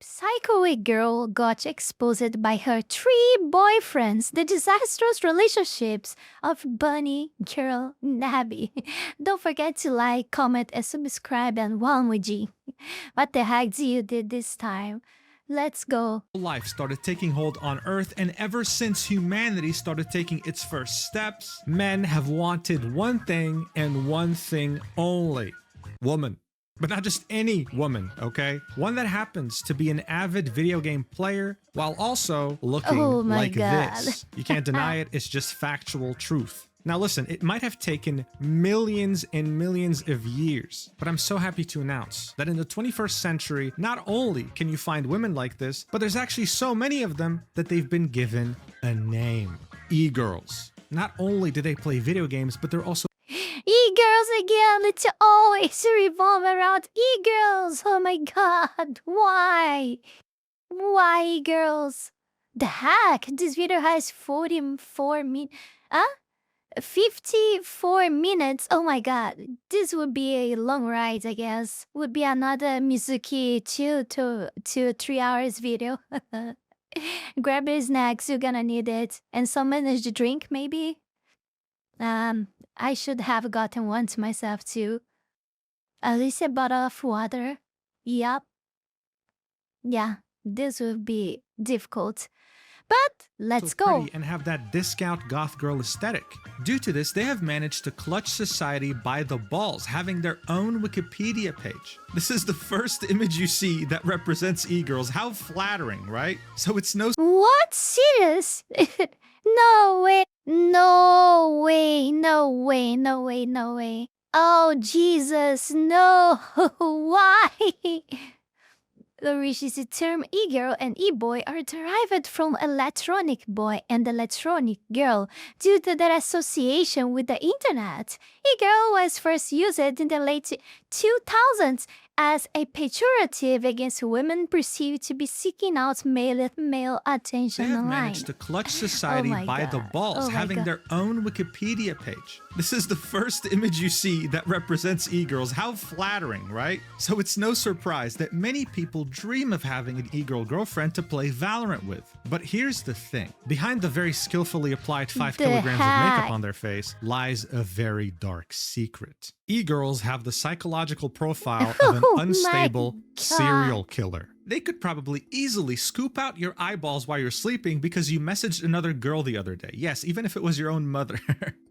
Psycho girl got exposed by her 3 boyfriends, the disastrous relationships of BunnyGirlNabi. Don't forget to like, comment, and subscribe and wow, Mujin. What the heck do you did this time? Let's go. Life started taking hold on Earth, and ever since humanity started taking its first steps, men have wanted one thing and one thing only: woman. But not just any woman, okay? One that happens to be an avid video game player while also looking like this. You can't deny it, it's just factual truth. Now listen, it might have taken millions and millions of years, but I'm so happy to announce that in the 21st century, not only can you find women like this, but there's actually so many of them that they've been given a name. E-girls. Not only do they play video games, but they're also E-girls again, it's always revolve around e-girls. Oh my god, why? Why e-girls? The heck, this video has 54 huh? 54 minutes. Oh my god, this would be a long ride, I guess. Would be another Mizuki 2 to 3 hours video. Grab your snacks, you're gonna need it. And some energy drink, maybe? I should have gotten one to myself too. At least a bottle of water. Yup. Yeah, this would be difficult. But let's go. And have that discount goth girl aesthetic. Due to this, they have managed to clutch society by the balls, having their own Wikipedia page. This is the first image you see that represents e-girls. How flattering, right? So it's no— What? Serious? No way. No way. No way. No way. No way. Oh, Jesus. No. Why? The Rishi's term e-girl and e-boy are derived from electronic boy and electronic girl due to their association with the internet. E-girl was first used in the late 2000s as a pejorative against women perceived to be seeking out male attention online. They have online. managed to clutch society by the balls, having their own Wikipedia page. This is the first image you see that represents e-girls. How flattering, right? So it's no surprise that many people dream of having an e-girl girlfriend to play Valorant with. But here's the thing. Behind the very skillfully applied 5 kilograms of makeup on their face lies a very dark secret. E-girls have the psychological profile of an unstable serial killer. They could probably easily scoop out your eyeballs while you're sleeping because you messaged another girl the other day. Yes, even if it was your own mother.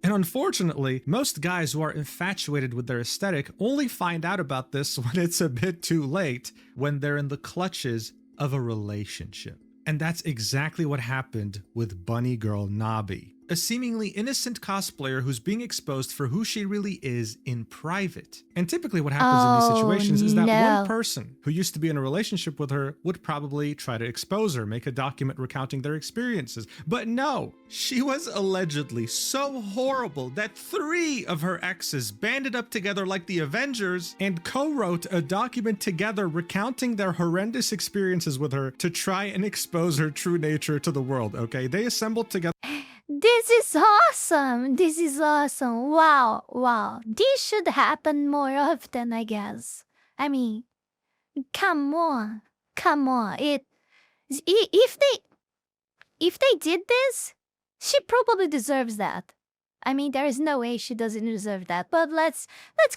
And unfortunately, most guys who are infatuated with their aesthetic only find out about this when it's a bit too late, when they're in the clutches of a relationship. And that's exactly what happened with BunnyGirlNabi, a seemingly innocent cosplayer who's being exposed for who she really is in private. And typically what happens in these situations is that one person who used to be in a relationship with her would probably try to expose her, make a document recounting their experiences. But no, she was allegedly so horrible that 3 of her exes banded up together like the Avengers and co-wrote a document together recounting their horrendous experiences with her to try and expose her true nature to the world, okay? They assembled together. This is awesome! This is awesome! Wow, wow. This should happen more often, I guess. I mean, come on. Come on. If they did this, she probably deserves that. I mean, there is no way she doesn't deserve that. But let's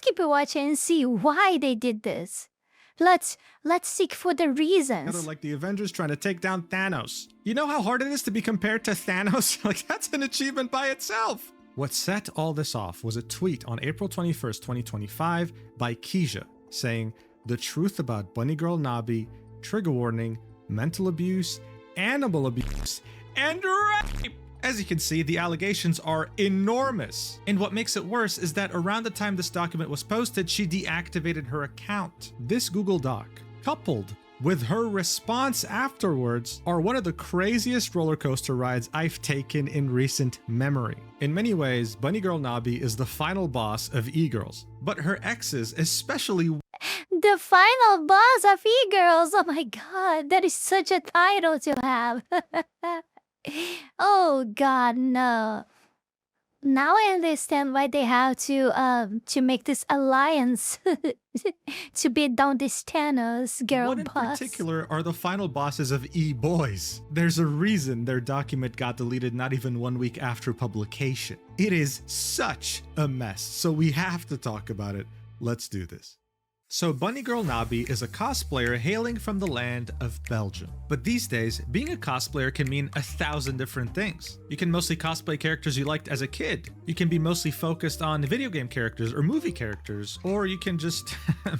keep watching and see why they did this. Let's seek for the reasons. Like the Avengers trying to take down Thanos. You know how hard it is to be compared to Thanos? Like, that's an achievement by itself. What set all this off was a tweet on April 21st, 2025 by Keisha saying, "The truth about BunnyGirlNabi, trigger warning, mental abuse, animal abuse, and rape." As you can see, the allegations are enormous. And what makes it worse is that around the time this document was posted, she deactivated her account. This Google Doc, coupled with her response afterwards, are one of the craziest roller coaster rides I've taken in recent memory. In many ways, BunnyGirlNabi is the final boss of e-girls, but her exes, especially the final boss of e-girls. Oh my god, that is such a title to have. Oh god, no. now I understand why they have to make this alliance to beat down this Thanos girl What in boss. particular are the final bosses of E-Boys? There's a reason their document got deleted not even 1 week after publication. It is such a mess, so we have to talk about it. Let's do this. So BunnyGirlNabi is a cosplayer hailing from the land of Belgium. But these days, being a cosplayer can mean 1,000 different things. You can mostly cosplay characters you liked as a kid. You can be mostly focused on video game characters or movie characters, or you can just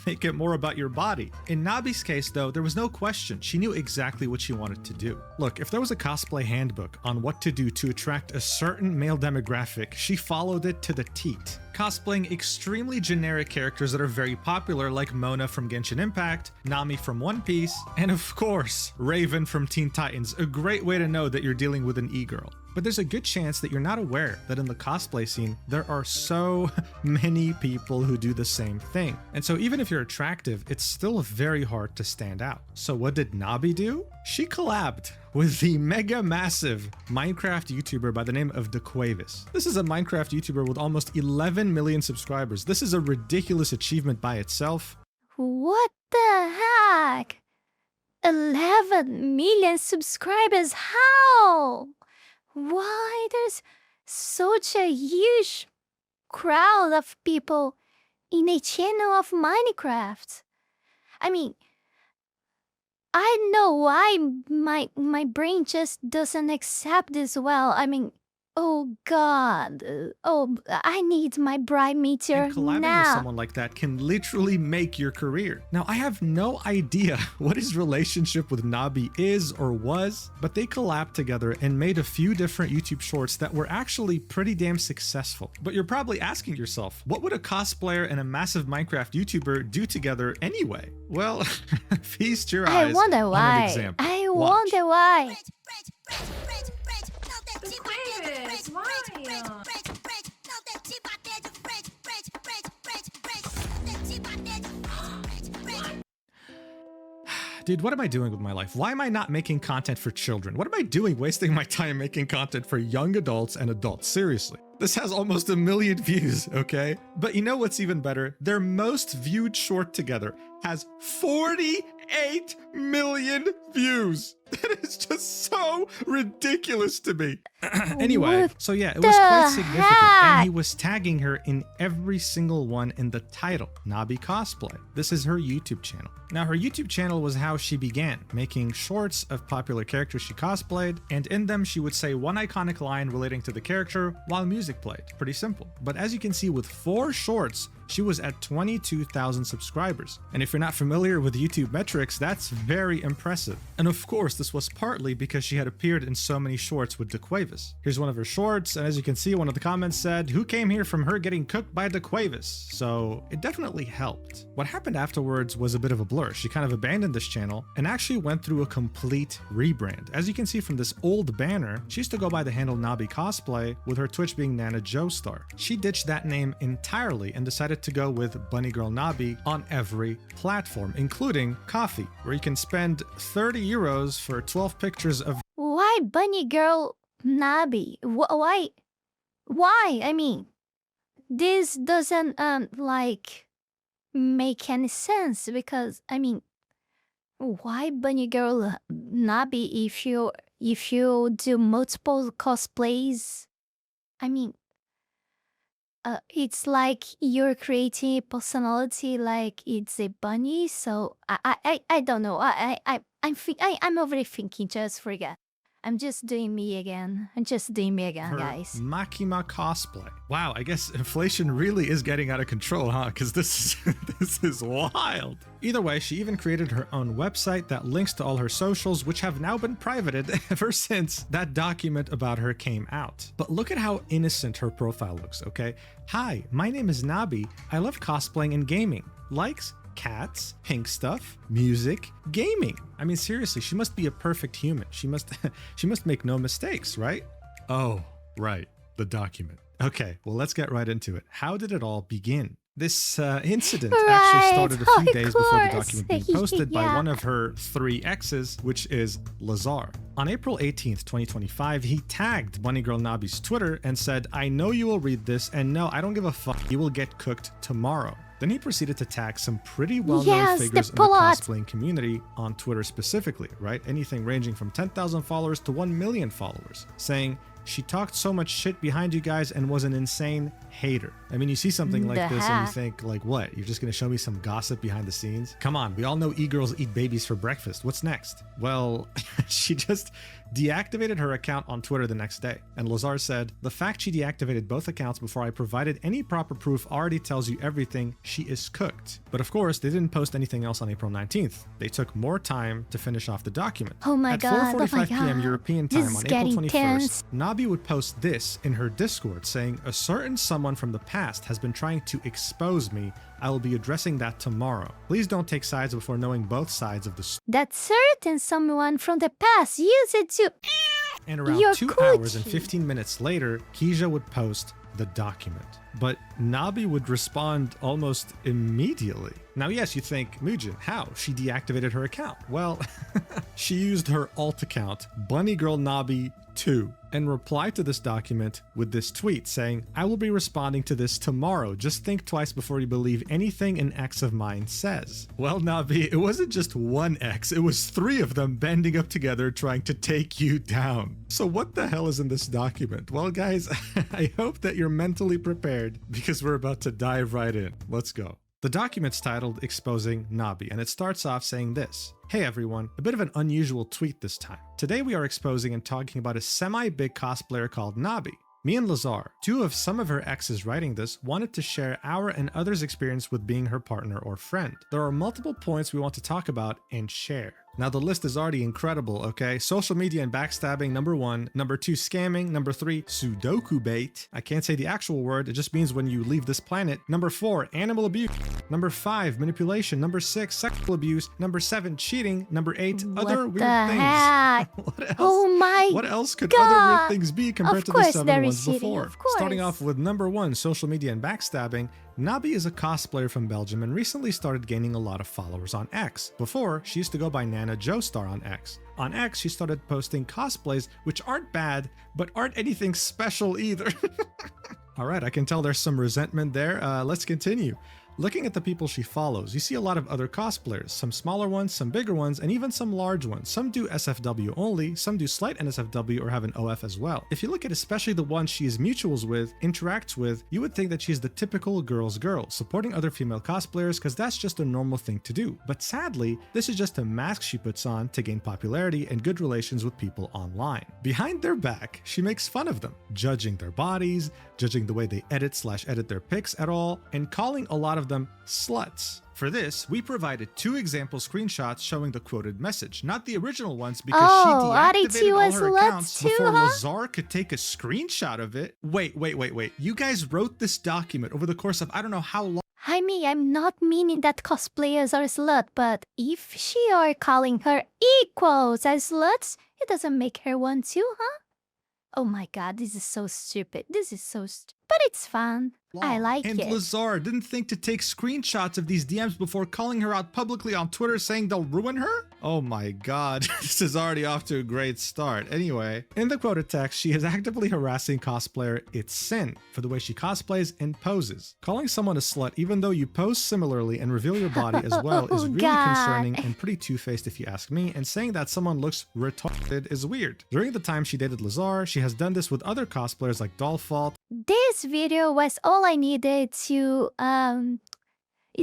make it more about your body. In Nabi's case though, there was no question. She knew exactly what she wanted to do. Look, if there was a cosplay handbook on what to do to attract a certain male demographic, she followed it to the teat. Cosplaying extremely generic characters that are very popular like Mona from Genshin Impact, Nami from One Piece, and of course, Raven from Teen Titans, a great way to know that you're dealing with an e-girl. But there's a good chance that you're not aware that in the cosplay scene, there are so many people who do the same thing. And so even if you're attractive, it's still very hard to stand out. So what did Nabi do? She collabed with the mega massive Minecraft YouTuber by the name of DaQuavis. This is a Minecraft YouTuber with almost 11 million subscribers. This is a ridiculous achievement by itself. What the heck? 11 million subscribers? How? Why there's such a huge crowd of people in a channel of Minecraft? I mean, I know why my brain just doesn't accept this well. I mean, oh God. Oh, I need my bribe meter and collabing now. with someone like that can literally make your career. Now, I have no idea what his relationship with Nabi is or was, but they collabed together and made a few different YouTube shorts that were actually pretty damn successful. But you're probably asking yourself, what would a cosplayer and a massive Minecraft YouTuber do together anyway? Well, feast your eyes I wonder on why. an example. I Watch. wonder why. Dude, what am I doing with my life? Why am I not making content for children? What am I doing wasting my time making content for young adults and adults? Seriously. This has almost 1 million views, okay? But you know what's even better? Their most viewed short together has 48 million views. That is just so ridiculous to me. Anyway, What so yeah, it was quite significant. And he heck? was tagging her in every single one in the title, Nabi Cosplay. This is her YouTube channel. Now, her YouTube channel was how she began, making shorts of popular characters she cosplayed, and in them she would say one iconic line relating to the character while music played. Pretty simple. But as you can see, with 4 shorts, she was at 22,000 subscribers. And if you're not familiar with YouTube metrics, that's very impressive. And of course, this was partly because she had appeared in so many shorts with DaQuavis. Here's one of her shorts, and as you can see, one of the comments said, "Who came here from her getting cooked by DaQuavis?" So it definitely helped. What happened afterwards was a bit of a blur. She kind of abandoned this channel and actually went through a complete rebrand. As you can see from this old banner, she used to go by the handle Nabi Cosplay, with her Twitch being Nana Joestar. She ditched that name entirely and decided to go with BunnyGirlNabi on every platform, including Coffee, where you can spend 30 euros for 12 pictures of Why BunnyGirlNabi? Why? Why? I mean, this doesn't like make any sense because I mean, why BunnyGirlNabi if you do multiple cosplays? I mean, it's like you're creating a personality like it's a bunny. So I don't know. I'm overthinking. Just forget. I'm just doing me again. I'm just doing me again, her guys. Makima cosplay. Wow, I guess inflation really is getting out of control, huh? Because this is wild. Either way, she even created her own website that links to all her socials, which have now been privated ever since that document about her came out. But look at how innocent her profile looks, okay? Hi, my name is Nabi. I love cosplaying and gaming. Likes? Cats, pink stuff, music, gaming. I mean, seriously, she must be a perfect human. She must make no mistakes, right? Oh, right, the document. Okay, well, let's get right into it. How did it all begin? This incident actually started a few days before the document being posted by one of her 3 exes, which is Lazar. On April 18th, 2025, he tagged BunnyGirlNabi's Twitter and said, "I know you will read this, and no, I don't give a fuck, you will get cooked tomorrow." Then he proceeded to tag some pretty well-known figures in the cosplaying community on Twitter specifically, right? Anything ranging from 10,000 followers to 1 million followers, saying, "She talked so much shit behind you guys and was an insane hater." I mean, you see something like this and you think, like, what? You're just gonna show me some gossip behind the scenes? Come on, we all know e-girls eat babies for breakfast. What's next? Well, she just deactivated her account on Twitter the next day. And Lazar said, "The fact she deactivated both accounts before I provided any proper proof already tells you everything. She is cooked." But of course, they didn't post anything else on April 19th. They took more time to finish off the document. Oh my God. At 4:45 p.m. European time on April 21st, Nabi would post this in her Discord saying, "A certain someone from the past has been trying to expose me. I will be addressing that tomorrow. Please don't take sides before knowing both sides of the story." That certain someone from the past used it to... And around 2 hours and 15 minutes later, Keisha would post the document. But Nabi would respond almost immediately. Now, yes, you think, Mujin, how? She deactivated her account. Well, she used her alt account, BunnyGirlNabi 2, and replied to this document with this tweet saying, "I will be responding to this tomorrow. Just think twice before you believe anything an ex of mine says." Well, Nabi, it wasn't just one ex, it was 3 of them banding up together trying to take you down. So what the hell is in this document? Well, guys, I hope that you're mentally prepared because we're about to dive right in. Let's go. The document's titled Exposing Nabi, and it starts off saying this. "Hey everyone, a bit of an unusual tweet this time. Today we are exposing and talking about a semi-big cosplayer called Nabi. Me and Lazar, 2 of some of her exes writing this, wanted to share our and others' experience with being her partner or friend. There are multiple points we want to talk about and share." Now the list is already incredible, okay? Social media and backstabbing, number 1. Number 2, scamming. Number 3, Sudoku bait. I can't say the actual word, it just means when you leave this planet. Number 4, animal abuse. Number 5, manipulation. Numal 6, sexual abuse. Number 7, cheating. Number 8, other weird things. What else? Oh my What else could God. other weird things be compared to the 7 ones cheating, before? of course. Starting off with number 1, social media and backstabbing. Nabi is a cosplayer from Belgium and recently started gaining a lot of followers on X. Before, she used to go by Nana Joestar on X. On X, she started posting cosplays, which aren't bad, but aren't anything special either. All right, I can tell there's some resentment there. Let's continue. Looking at the people she follows, you see a lot of other cosplayers, some smaller ones, some bigger ones, and even some large ones. Some do SFW only, some do slight NSFW or have an OF as well. If you look at especially the ones she is mutuals with, interacts with, you would think that she's the typical girl's girl, supporting other female cosplayers because that's just a normal thing to do. But sadly, this is just a mask she puts on to gain popularity and good relations with people online. Behind their back, she makes fun of them, judging their bodies, judging the way they edit their pics at all, and calling a lot of them sluts. For this, we provided 2 example screenshots showing the quoted message, not the original ones because she deactivated all her accounts before Lazar could take a screenshot of it. Wait. You guys wrote this document over the course of I don't know how long. I mean, I'm not meaning that cosplayers are slut, but if she are calling her equals as sluts, it doesn't make her one too, huh? Oh my God, this is so stupid. This is so stupid. But it's fun. I like it. And Lazar didn't think to take screenshots of these DMs before calling her out publicly on Twitter saying they'll ruin her? Oh my God, this is already off to a great start. Anyway, in the quoted text, she is actively harassing cosplayer It's Sin for the way she cosplays and poses. Calling someone a slut even though you pose similarly and reveal your body as well is really concerning and pretty two-faced if you ask me, and saying that someone looks retarded is weird. During the time she dated Lazar, she has done this with other cosplayers like Dollfault. This video was all I needed to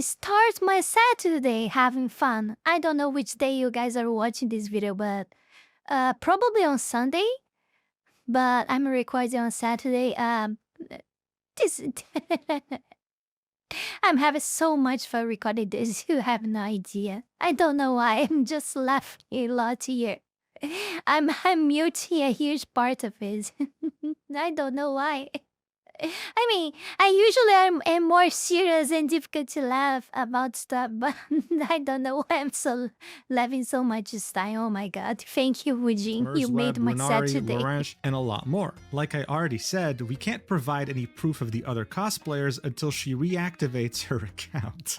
start my Saturday having fun. I don't know which day you guys are watching this video, but probably on Sunday. But I'm recording on Saturday. I'm having so much fun recording this. You have no idea. I don't know why. I'm just laughing a lot here. I'm muting a huge part of it. I don't know why. I mean, I usually am more serious and difficult to laugh about stuff, but I don't know why I'm so laughing so much this time. Oh my God. Thank you, Mujin. You made my Saturday. Larange, and a lot more. Like I already said, we can't provide any proof of the other cosplayers until she reactivates her account.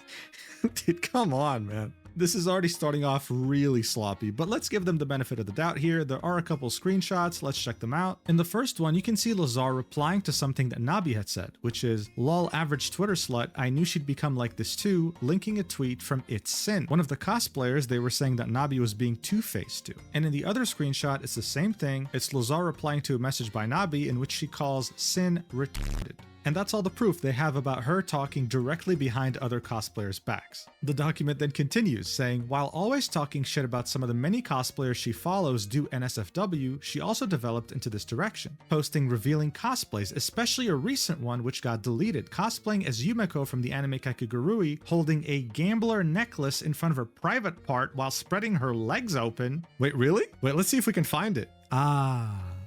Dude, come on, man. This is already starting off really sloppy, but let's give them the benefit of the doubt here. There are a couple screenshots, let's check them out. In the first one, you can see Lazar replying to something that Nabi had said, which is, lol average Twitter slut, I knew she'd become like this too, linking a tweet from It's Sin. One of the cosplayers, they were saying that Nabi was being two-faced to. And in the other screenshot, it's the same thing. It's Lazar replying to a message by Nabi in which she calls Sin retarded. And that's all the proof they have about her talking directly behind other cosplayers' backs. The document then continues, saying, while always talking shit about some of the many cosplayers she follows do NSFW, she also developed into this direction, posting revealing cosplays, especially a recent one which got deleted, cosplaying as Yumeko from the anime Kakegurui, holding a gambler necklace in front of her private part while spreading her legs open. Wait, really? Wait, let's see if we can find it.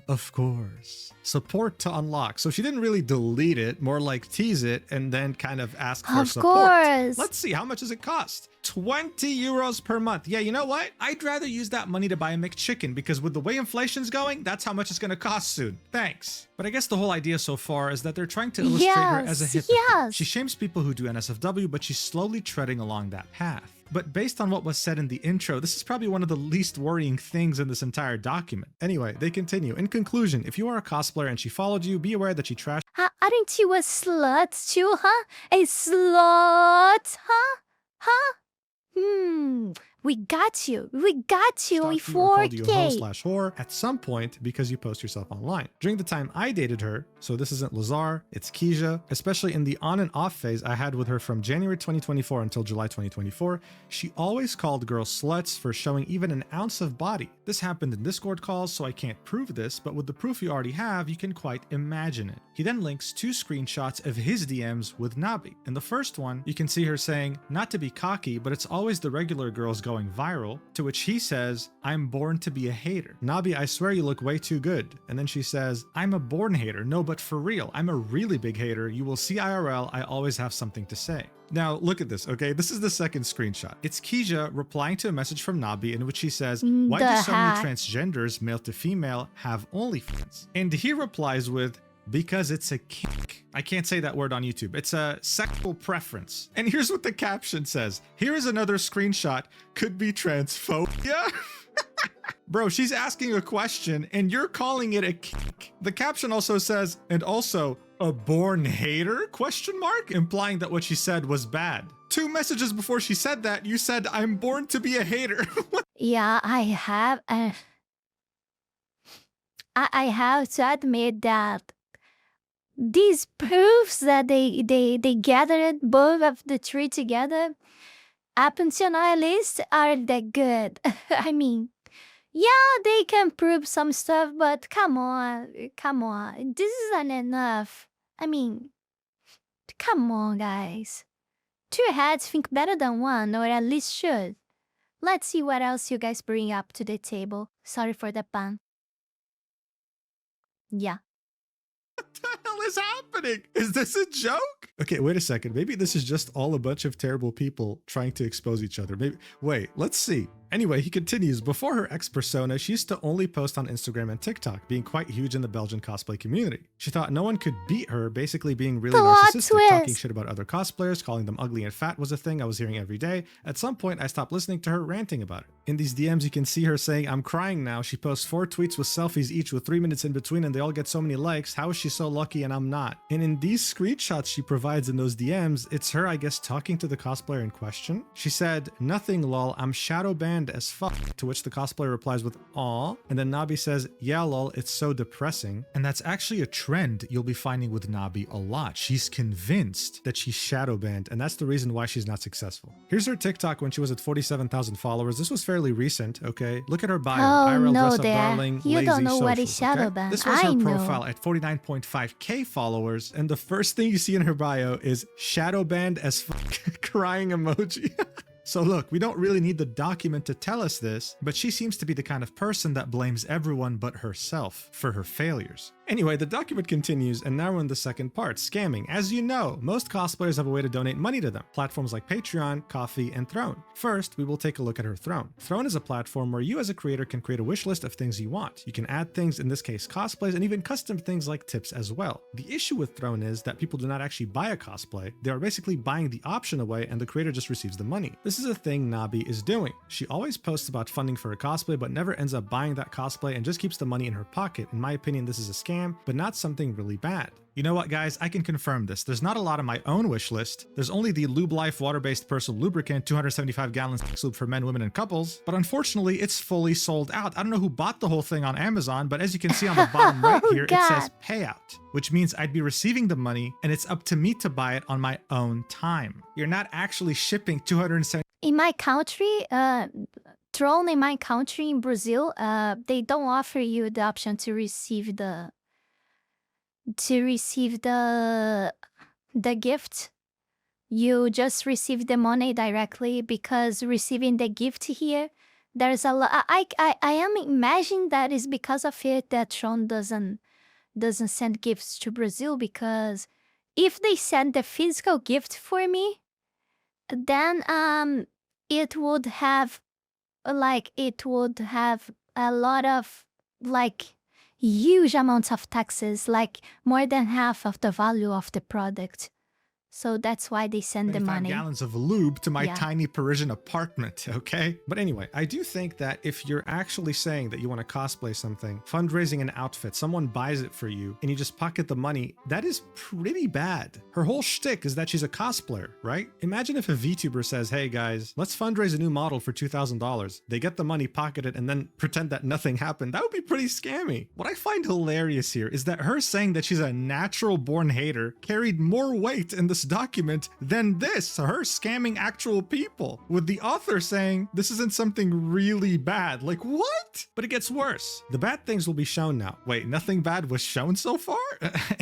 Of course. Support to unlock. So she didn't really delete it, more like tease it and then kind of ask for support. Of course. Let's see, how much does it cost? 20 euros per month. Yeah, you know what? I'd rather use that money to buy a McChicken because with the way inflation's going, that's how much it's going to cost soon. Thanks. But I guess the whole idea so far is that they're trying to illustrate her as a hypocrite. Yes. She shames people who do NSFW, but she's slowly treading along that path. But based on what was said in the intro, this is probably one of the least worrying things in this entire document. Anyway, they continue. In conclusion, if you are a cosplayer and she followed you, be aware that she trashed. Aren't you a slut too, huh? A slut, huh? Huh? We got you. We got you. We 4K. /whore at some point because you post yourself online. During the time I dated her, so this isn't Lazar, it's Keisha, especially in the on and off phase I had with her from January 2024 until July 2024, she always called girls sluts for showing even an ounce of body. This happened in Discord calls, so I can't prove this, but with the proof you already have, you can quite imagine it. He then links 2 screenshots of his DMs with Nabi. In the first one, you can see her saying, not to be cocky, but it's always the regular girls going viral, to which he says, I'm born to be a hater. Nabi, I swear you look way too good. And then she says, I'm a born hater. No, but for real, I'm a really big hater. You will see IRL, I always have something to say. Now, look at this, okay? This is the second screenshot. It's Keisha replying to a message from Nabi in which she says, why do so many transgenders, male to female, have OnlyFans? And he replies with, because it's a kink. I can't say that word on YouTube. It's a sexual preference. And here's what the caption says. Here is another screenshot. Could be transphobia. Bro, she's asking a question and you're calling it a kink. The caption also says, and also a born hater? Question mark? Implying that what she said was bad. 2 messages before she said that, you said, I'm born to be a hater. Yeah, I have. I have to admit that these proofs that they gathered both of the 3 together up until now at least are that good. I mean, yeah, they can prove some stuff, but come on, this isn't enough. I mean, come on, guys. 2 heads think better than one, or at least should. Let's see what else you guys bring up to the table. Sorry for the pun. Yeah. What the hell is happening? Is this a joke? Okay, wait a second. Maybe this is just all a bunch of terrible people trying to expose each other. Maybe. Wait, let's see. Anyway, he continues, before her ex-persona, she used to only post on Instagram and TikTok, being quite huge in the Belgian cosplay community. She thought no one could beat her, basically being really narcissistic, talking shit about other cosplayers, calling them ugly and fat was a thing I was hearing every day. At some point, I stopped listening to her ranting about it. In these DMs, you can see her saying, I'm crying now. She posts 4 tweets with selfies each with 3 minutes in between and they all get so many likes. How is she so lucky and I'm not? And in these screenshots she provides in those DMs, it's her, I guess, talking to the cosplayer in question. She said, nothing lol, I'm shadow banned as fuck, to which the cosplayer replies with aw, and then Nabi says, yeah lol, it's so depressing. And that's actually a trend you'll be finding with Nabi a lot. She's convinced that she's shadow banned, and that's the reason why she's not successful. Here's her TikTok when she was at 47,000 followers. This was fairly recent, okay? Look at her bio. IRL no, dress up darling, you lazy, don't know social, what is shadow okay? ban. This was her profile at 49.5k followers, and the first thing you see in her bio is shadow banned as fuck, crying emoji. So look, we don't really need the document to tell us this, but she seems to be the kind of person that blames everyone but herself for her failures. Anyway, the document continues, and now we're in the second part, scamming. As you know, most cosplayers have a way to donate money to them. Platforms like Patreon, Ko-fi, and Throne. First, we will take a look at her Throne. Throne is a platform where you as a creator can create a wish list of things you want. You can add things, in this case cosplays, and even custom things like tips as well. The issue with Throne is that people do not actually buy a cosplay. They are basically buying the option away, and the creator just receives the money. This is a thing Nabi is doing. She always posts about funding for a cosplay, but never ends up buying that cosplay and just keeps the money in her pocket. In my opinion, this is a scam, but not something really bad. You know what, guys? I can confirm this. There's not a lot on my own wish list. There's only the Lube Life water-based personal lubricant, 275 gallons sex lube for men, women, and couples. But unfortunately, it's fully sold out. I don't know who bought the whole thing on Amazon, but as you can see on the bottom right here, it says payout, which means I'd be receiving the money and it's up to me to buy it on my own time. You're not actually shipping 270. In my country, Throne in my country, in Brazil, they don't offer you the option to receive the gift. You just receive the money directly, because receiving the gift here, there's a lot. I am imagining that is because of it that Tron doesn't send gifts to Brazil, because if they send the physical gift for me, then it would have a lot of huge amounts of taxes, like more than half of the value of the product. So that's why they send the money. 25 gallons of lube to my tiny Parisian apartment, okay? But anyway, I do think that if you're actually saying that you want to cosplay something, fundraising an outfit, someone buys it for you, and you just pocket the money, that is pretty bad. Her whole shtick is that she's a cosplayer, right? Imagine if a VTuber says, hey guys, let's fundraise a new model for $2,000. They get the money, pocket it, and then pretend that nothing happened. That would be pretty scammy. What I find hilarious here is that her saying that she's a natural-born hater carried more weight in this document than this, her scamming actual people, with the author saying this isn't something really bad. Like, what? But it gets worse. The bad things will be shown now. Wait, nothing bad was shown so far?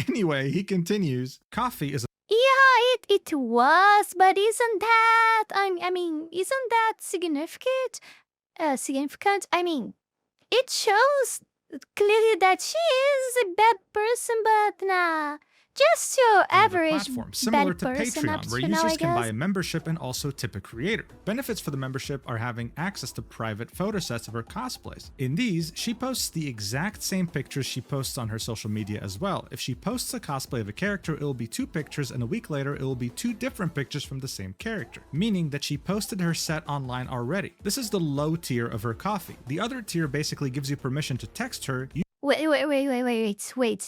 Anyway, he continues. Ko-fi is it was, but isn't that, isn't that significant? I mean, it shows clearly that she is a bad person, but nah. Just your average similar to person Patreon, where users can buy a membership and also tip a creator. Benefits for the membership are having access to private photo sets of her cosplays. In these, she posts the exact same pictures she posts on her social media as well. If she posts a cosplay of a character, it will be 2 pictures, and a week later, it will be 2 different pictures from the same character, meaning that she posted her set online already. This is the low tier of her Ko-fi. The other tier basically gives you permission to text her. Wait.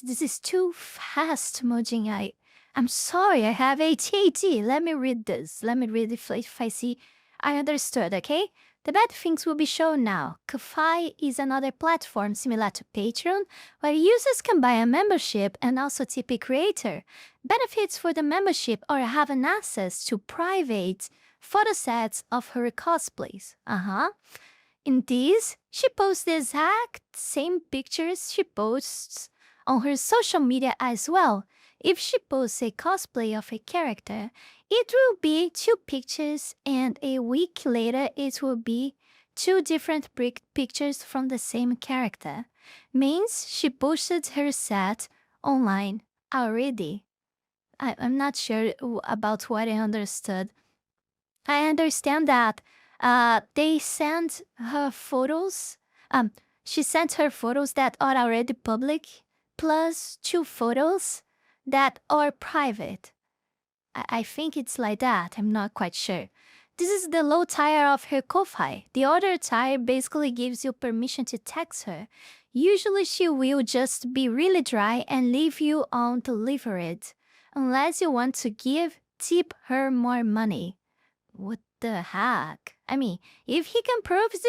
This is too fast, Mujin. I'm sorry, I have ADHD. Let me read this. Let me read if I see I understood, okay? The bad things will be shown now. Ko-fi is another platform similar to Patreon, where users can buy a membership and also tip a creator. Benefits for the membership are having access to private photo sets of her cosplays. In these, she posts the exact same pictures she posts on her social media as well. If she posts a cosplay of a character, it will be 2 pictures, and a week later it will be 2 different pictures from the same character. Means she posted her set online already. I'm not sure about what I understood. I understand that they sent her photos. She sent her photos that are already public, plus 2 photos that are private. I think it's like that. I'm not quite sure. This is the low tier of her Ko-fi. The other tier basically gives you permission to text her. Usually she will just be really dry and leave you undelivered, unless you want to tip her more money. What the heck? I mean, if he can prove this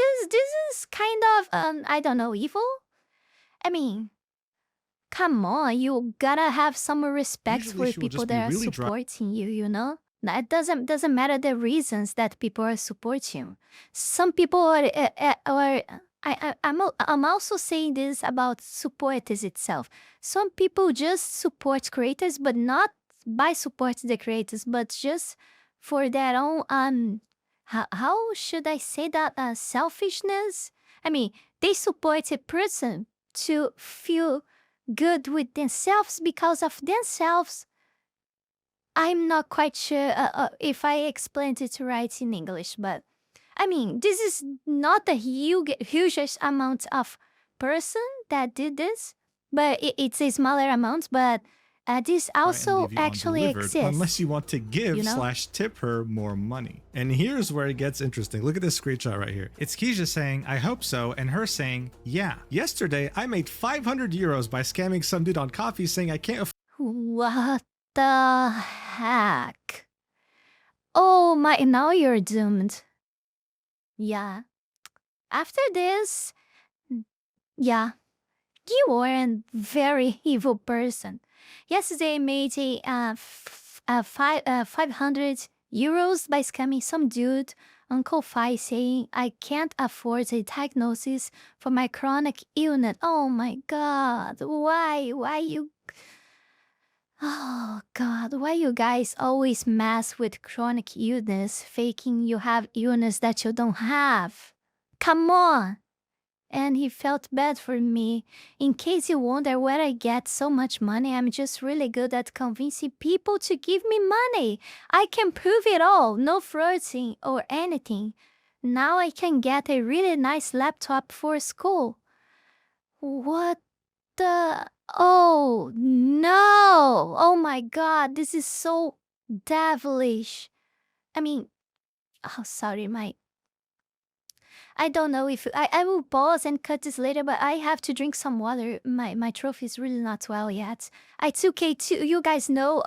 is kind of, I don't know, evil? I mean, come on, you gotta have some respect for people that are supporting you, you know? It doesn't matter the reasons that people are supporting you. Some people I'm also saying this about support as itself. Some people just support creators, but not by support the creators, but just for their own, how should I say that, selfishness? I mean, they support a person to feel good with themselves because of themselves. I'm not quite sure if I explained it right in English, but I mean, this is not a hugest amount of person that did this, but it's a smaller amount, but this also actually exists. Unless you want to give / tip her more money. And here's where it gets interesting. Look at this screenshot right here. It's Keisha saying, I hope so, and her saying, yeah. Yesterday, I made 500 euros by scamming some dude on coffee saying I can't afford. What the heck? Oh my, now you're doomed. Yeah. After this, yeah, you are a very evil person. Yesterday I made a 500 euros by scamming some dude on Ko-Fi saying I can't afford a diagnosis for my chronic illness. Oh my god, why you... Oh god, why you guys always mess with chronic illness, faking you have illness that you don't have? Come on! And he felt bad for me. In case you wonder where I get so much money, I'm just really good at convincing people to give me money. I can prove it all, no flirting or anything. Now I can get a really nice laptop for school. What the... Oh, no! Oh my god, this is so devilish. I mean... Oh, sorry, I don't know if... I will pause and cut this later, but I have to drink some water. My throat is really not well yet. I took a... You guys know...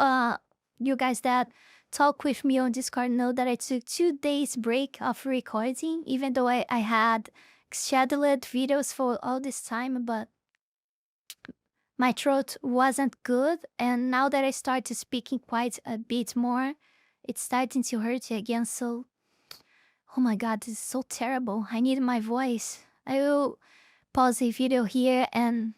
You guys that talk with me on Discord know that I took 2 days break of recording, even though I had scheduled videos for all this time, but... My throat wasn't good, and now that I started speaking quite a bit more, it's starting to hurt again, so... Oh my god, this is so terrible. I need my voice. I will pause the video here and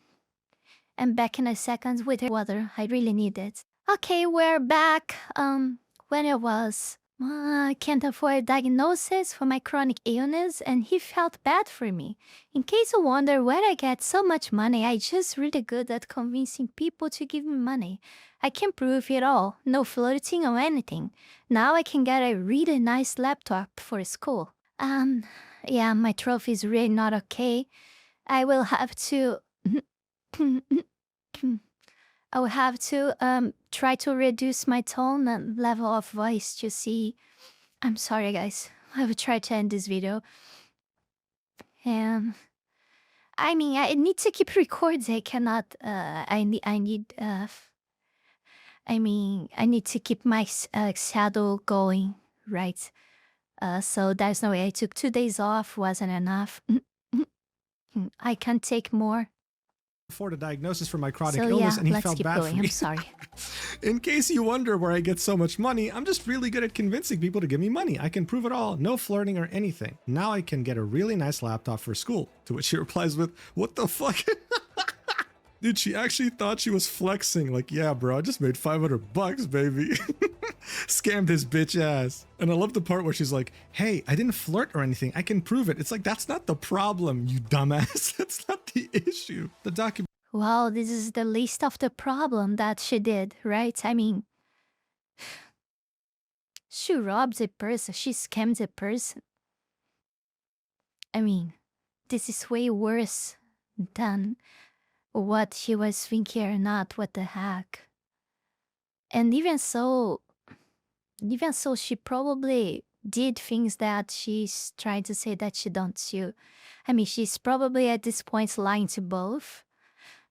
back in a second with water. I really need it. Okay, we're back. When it was... I can't afford diagnosis for my chronic illness, and he felt bad for me. In case you wonder where I get so much money, I just really good at convincing people to give me money. I can prove it all, no flirting or anything. Now I can get a really nice laptop for school. Yeah, my throat is really not okay. I will have to... I will have to try to reduce my tone and level of voice to see. I'm sorry, guys. I will try to end this video. I mean, I need to keep recording. I cannot. I need. I mean, I need to keep my schedule going, right? So there's no way. I took 2 days off. Wasn't enough. I can take more. Afford a diagnosis for my chronic illness, and he felt bad for me. I'm sorry. In case you wonder where I get so much money, I'm just really good at convincing people to give me money. I can prove it all, no flirting or anything. Now I can get a really nice laptop for school. To which she replies with, what the fuck? Dude, she actually thought she was flexing. Like, yeah, bro, I just made 500 bucks, baby. Scammed his bitch ass. And I love the part where she's like, hey, I didn't flirt or anything. I can prove it. It's like, that's not the problem, you dumbass. That's not the issue. The document. Wow, this is the least of the problem that she did, right? I mean, she robbed a person. She scammed a person. I mean, this is way worse than what she was thinking or not. What the heck? And even so, she probably did things that she's trying to say that she don't do. I mean, she's probably at this point lying to both.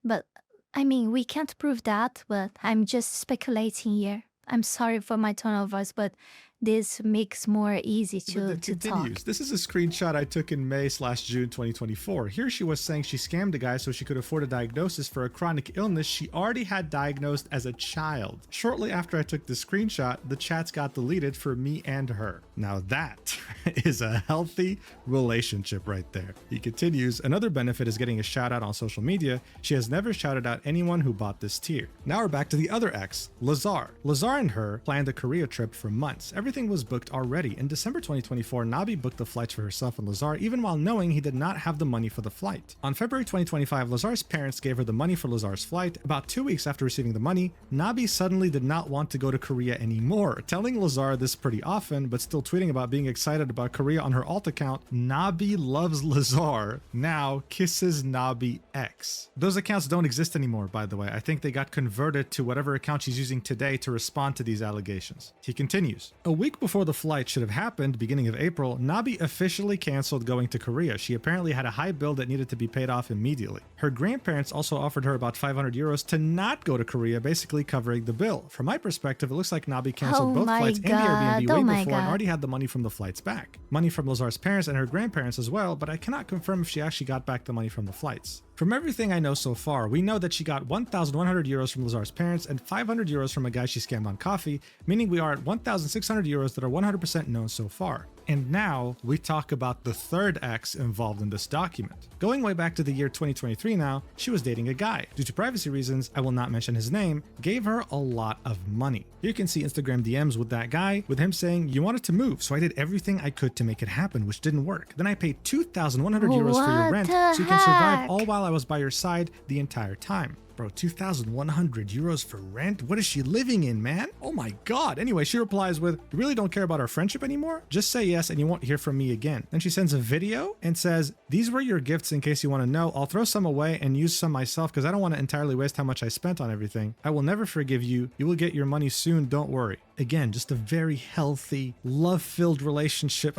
But, I mean, we can't prove that, but I'm just speculating here. I'm sorry for my tone of voice, but this makes more easy to talk. This is a screenshot I took in May/June 2024. Here she was saying she scammed a guy so she could afford a diagnosis for a chronic illness she already had diagnosed as a child. Shortly after I took the screenshot, the chats got deleted for me and her. Now that is a healthy relationship right there. He continues, another benefit is getting a shout out on social media. She has never shouted out anyone who bought this tier. Now we're back to the other ex, Lazar. Lazar and her planned a Korea trip for months. Everything Everything was booked already. In December 2024, Nabi booked the flights for herself and Lazar, even while knowing he did not have the money for the flight. On February 2025, Lazar's parents gave her the money for Lazar's flight. About 2 weeks after receiving the money, Nabi suddenly did not want to go to Korea anymore. Telling Lazar this pretty often, but still tweeting about being excited about Korea on her alt account, Nabi loves Lazar, now kisses Nabi X. Those accounts don't exist anymore, by the way. I think they got converted to whatever account she's using today to respond to these allegations. He continues, a week before the flight should have happened, beginning of April, Nabi officially canceled going to Korea. She apparently had a high bill that needed to be paid off immediately. Her grandparents also offered her about 500 euros to not go to Korea, basically covering the bill. From my perspective, it looks like Nabi canceled both flights and the Airbnb way before and already had the money from the flights back. Money from Lazar's parents and her grandparents as well, but I cannot confirm if she actually got back the money from the flights. From everything I know so far, we know that she got 1,100 euros from Lazar's parents and 500 euros from a guy she scammed on coffee, meaning we are at 1,600 euros that are 100% known so far. And now we talk about the third ex involved in this document. Going way back to the year 2023 now, she was dating a guy. Due to privacy reasons, I will not mention his name, gave her a lot of money. You can see Instagram DMs with that guy, with him saying, you wanted to move, so I did everything I could to make it happen, which didn't work. Then I paid 2,100 euros for your rent, so you can survive all while I was by your side the entire time. Bro, 2,100 euros for rent? What is she living in, man? Oh my god. Anyway, she replies with, you really don't care about our friendship anymore? Just say yes and you won't hear from me again. Then she sends a video and says, these were your gifts in case you want to know. I'll throw some away and use some myself because I don't want to entirely waste how much I spent on everything. I will never forgive you. You will get your money soon, don't worry. Again, just a very healthy, love-filled relationship.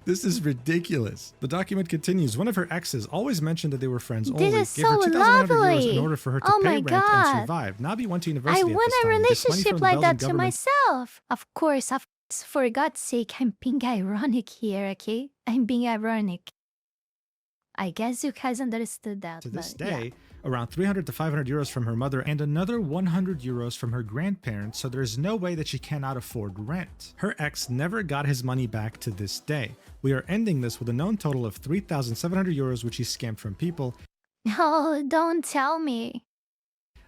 This is ridiculous. The document continues. One of her exes always mentioned that they were friends only. This is Gave her so 2,100 euros lovely. in order for her to pay rent and survive. Nabi went to university I at want this a time. relationship like that to myself. Of course, for God's sake, I'm being ironic here, okay? I'm being ironic. I guess you guys understood that. To this day, around 300 to 500 euros from her mother and another 100 euros from her grandparents, so there's no way that she cannot afford rent. Her ex never got his money back to this day. We are ending this with a known total of 3,700 euros which he scammed from people. No, don't tell me.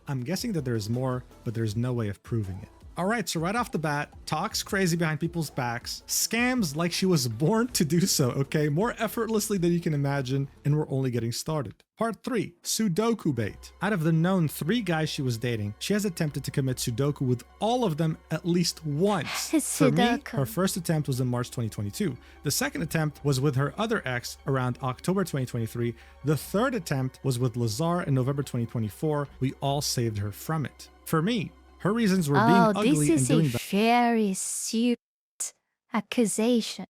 I'm guessing that there is more, but there's no way of proving it. Alright, so right off the bat, talks crazy behind people's backs, scams like she was born to do so, okay? More effortlessly than you can imagine, and we're only getting started. Part 3, Sudoku bait. Out of the known 3 guys she was dating, she has attempted to commit Sudoku with all of them at least once. For me, her first attempt was in March 2022. The second attempt was with her other ex around October 2023. The third attempt was with Lazar in November 2024. We all saved her from it. For me, her reasons were being ugly and doing this is a very stupid accusation.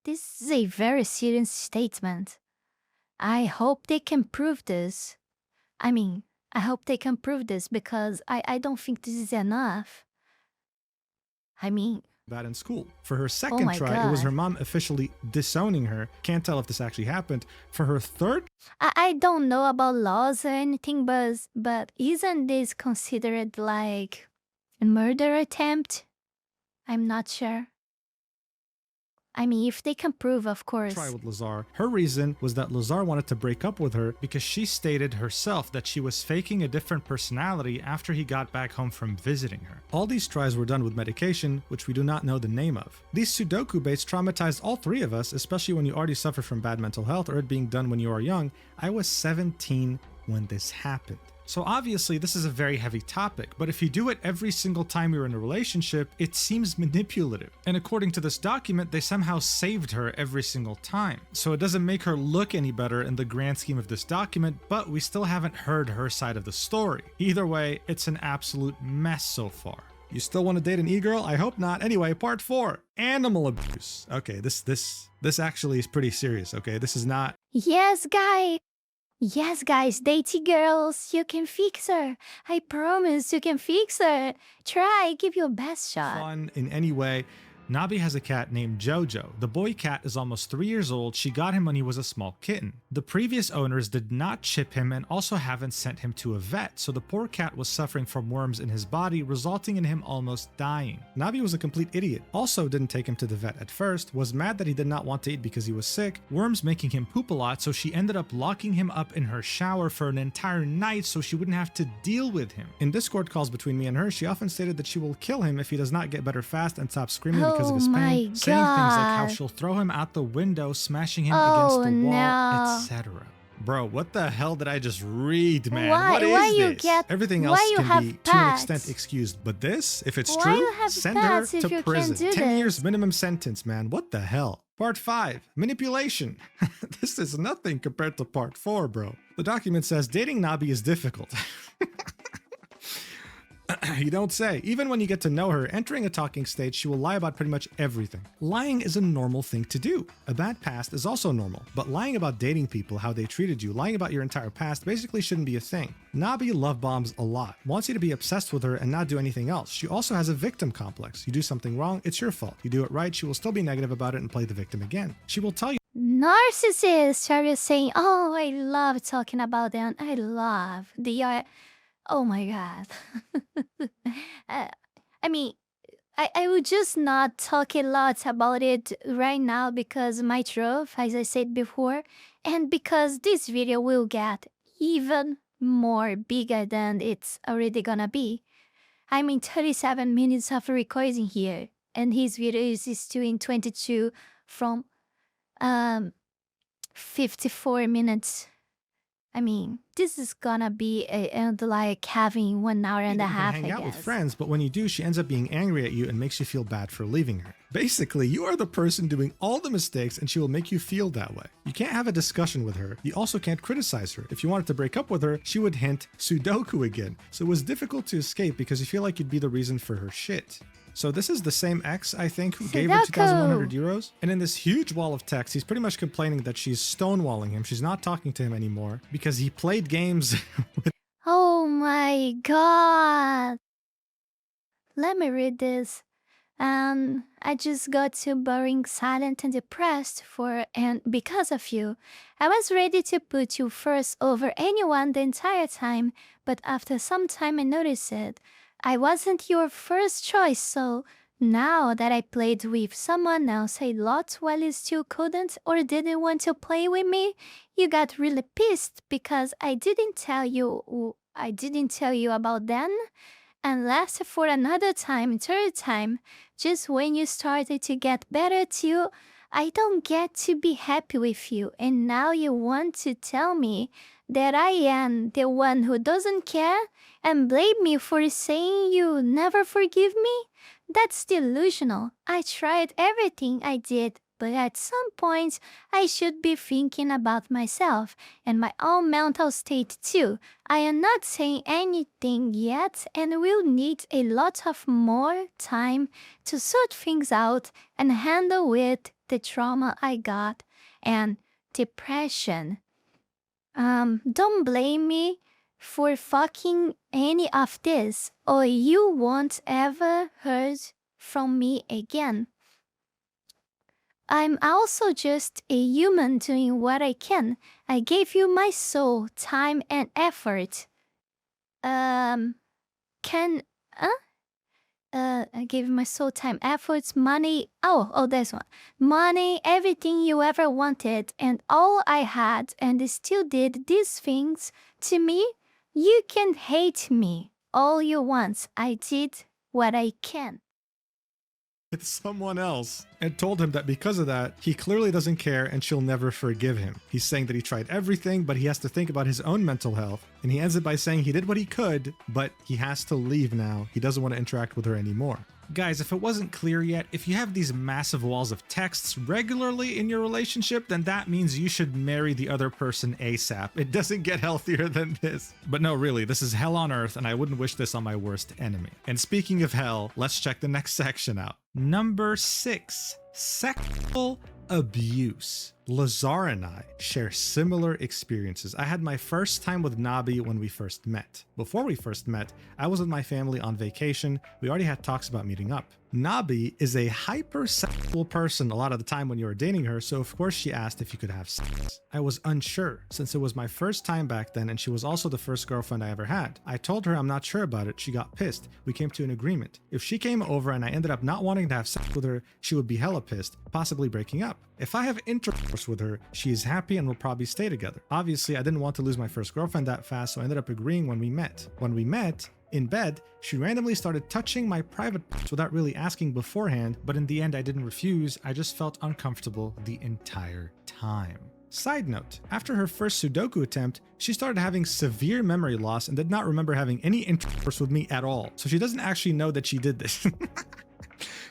This is a very serious statement. I hope they can prove this. I mean, I hope they can prove this because I don't think this is enough. I mean, bad in school. For her second try, it was her mom officially disowning her. Can't tell if this actually happened. For her third, I don't know about laws or anything, but isn't this considered like a murder attempt? I'm not sure. I mean, if they can prove, of course. Try with Lazar. Her reason was that Lazar wanted to break up with her because she stated herself that she was faking a different personality after he got back home from visiting her. All these tries were done with medication, which we do not know the name of. These Sudoku baits traumatized all 3 of us, especially when you already suffer from bad mental health or it being done when you are young. I was 17 when this happened. So obviously this is a very heavy topic, but if you do it every single time you're in a relationship, it seems manipulative. And according to this document, they somehow saved her every single time. So it doesn't make her look any better in the grand scheme of this document, but we still haven't heard her side of the story. Either way, it's an absolute mess so far. You still want to date an e-girl? I hope not. Anyway, part 4, animal abuse. Okay, this actually is pretty serious, okay? This is not... Yes, guys, date girls. You can fix her. I promise you can fix her. Try, give your best shot. Fun in any way. Nabi has a cat named Jojo. The boy cat is almost 3 years old. She got him when he was a small kitten. The previous owners did not chip him and also haven't sent him to a vet, so the poor cat was suffering from worms in his body, resulting in him almost dying. Nabi was a complete idiot. Also didn't take him to the vet at first, was mad that he did not want to eat because he was sick, worms making him poop a lot, so she ended up locking him up in her shower for an entire night so she wouldn't have to deal with him. In Discord calls between me and her, she often stated that she will kill him if he does not get better fast and stop screaming because of his pain, saying things like how she'll throw him out the window, smashing him against the wall, etc. Bro, what the hell did I just read, man? What is this? Everything else can be, to an extent, excused. But this, if it's true, send her to prison. 10 years minimum sentence, man. What the hell? Part 5, manipulation. This is nothing compared to part 4, bro. The document says, dating Nabi is difficult. You don't say. Even when you get to know her, entering a talking stage, she will lie about pretty much everything. Lying is a normal thing to do. A bad past is also normal, but lying about dating people, how they treated you, lying about your entire past basically shouldn't be a thing. Nabi love bombs a lot, wants you to be obsessed with her and not do anything else. She also has a victim complex. You do something wrong, it's your fault. You do it right, she will still be negative about it and play the victim again. She will tell you narcissists started saying, oh, I love talking about them. I love the oh my god. I mean, I would just not talk a lot about it right now because my truth, as I said before, and because this video will get even more bigger than it's already gonna be. I'm in 37 minutes of recording here, and his video is still in 22 from 54 minutes. I mean, this is gonna be like having 1 hour and a half. Hang out with friends, but when you do, she ends up being angry at you and makes you feel bad for leaving her. Basically, you are the person doing all the mistakes and she will make you feel that way. You can't have a discussion with her. You also can't criticize her. If you wanted to break up with her, she would hint Sudoku again. So it was difficult to escape because you feel like you'd be the reason for her shit. So this is the same ex, I think, who gave her 2,100 euros. And in this huge wall of text, he's pretty much complaining that she's stonewalling him. She's not talking to him anymore because he played games with... Oh my god. Let me read this. I just got too boring, silent, and depressed and because of you. I was ready to put you first over anyone the entire time, but after some time I noticed it. I wasn't your first choice, so now that I played with someone else a lot while you still couldn't or didn't want to play with me, you got really pissed because I didn't tell you about them. And last for another time, third time, just when you started to get better too, I don't get to be happy with you, and now you want to tell me that I am the one who doesn't care and blame me for saying you never forgive me? That's delusional. I tried everything I did, but at some point I should be thinking about myself and my own mental state too. I am not saying anything yet and will need a lot of more time to sort things out and handle with the trauma I got and depression. Don't blame me for fucking any of this, or you won't ever hear from me again. I'm also just a human doing what I can. I gave you my soul, time, and effort. I gave my soul, time, efforts, money. Oh, this one. Money, everything you ever wanted, and all I had, and still did these things to me. You can hate me all you want. I did what I can. With someone else and told him that because of that, he clearly doesn't care and she'll never forgive him. He's saying that he tried everything, but he has to think about his own mental health. And he ends it by saying he did what he could, but he has to leave now. He doesn't want to interact with her anymore. Guys, if it wasn't clear yet, if you have these massive walls of texts regularly in your relationship, then that means you should marry the other person ASAP. It doesn't get healthier than this. But no, really, this is hell on earth, and I wouldn't wish this on my worst enemy. And speaking of hell, let's check the next section out. Number 6, sexual abuse. Lazar and I share similar experiences. I had my first time with Nabi when we first met. Before we first met, I was with my family on vacation. We already had talks about meeting up. Nabi is a hypersexual person a lot of the time when you were dating her, so of course she asked if you could have sex. I was unsure, since it was my first time back then and she was also the first girlfriend I ever had. I told her I'm not sure about it. She got pissed. We came to an agreement. If she came over and I ended up not wanting to have sex with her, she would be hella pissed, possibly breaking up. If I have intercourse with her, she is happy and will probably stay together. Obviously, I didn't want to lose my first girlfriend that fast, so I ended up agreeing when we met. When we met, in bed, she randomly started touching my private parts without really asking beforehand, but in the end I didn't refuse, I just felt uncomfortable the entire time. Side note, after her first Sudoku attempt, she started having severe memory loss and did not remember having any intercourse with me at all, so she doesn't actually know that she did this.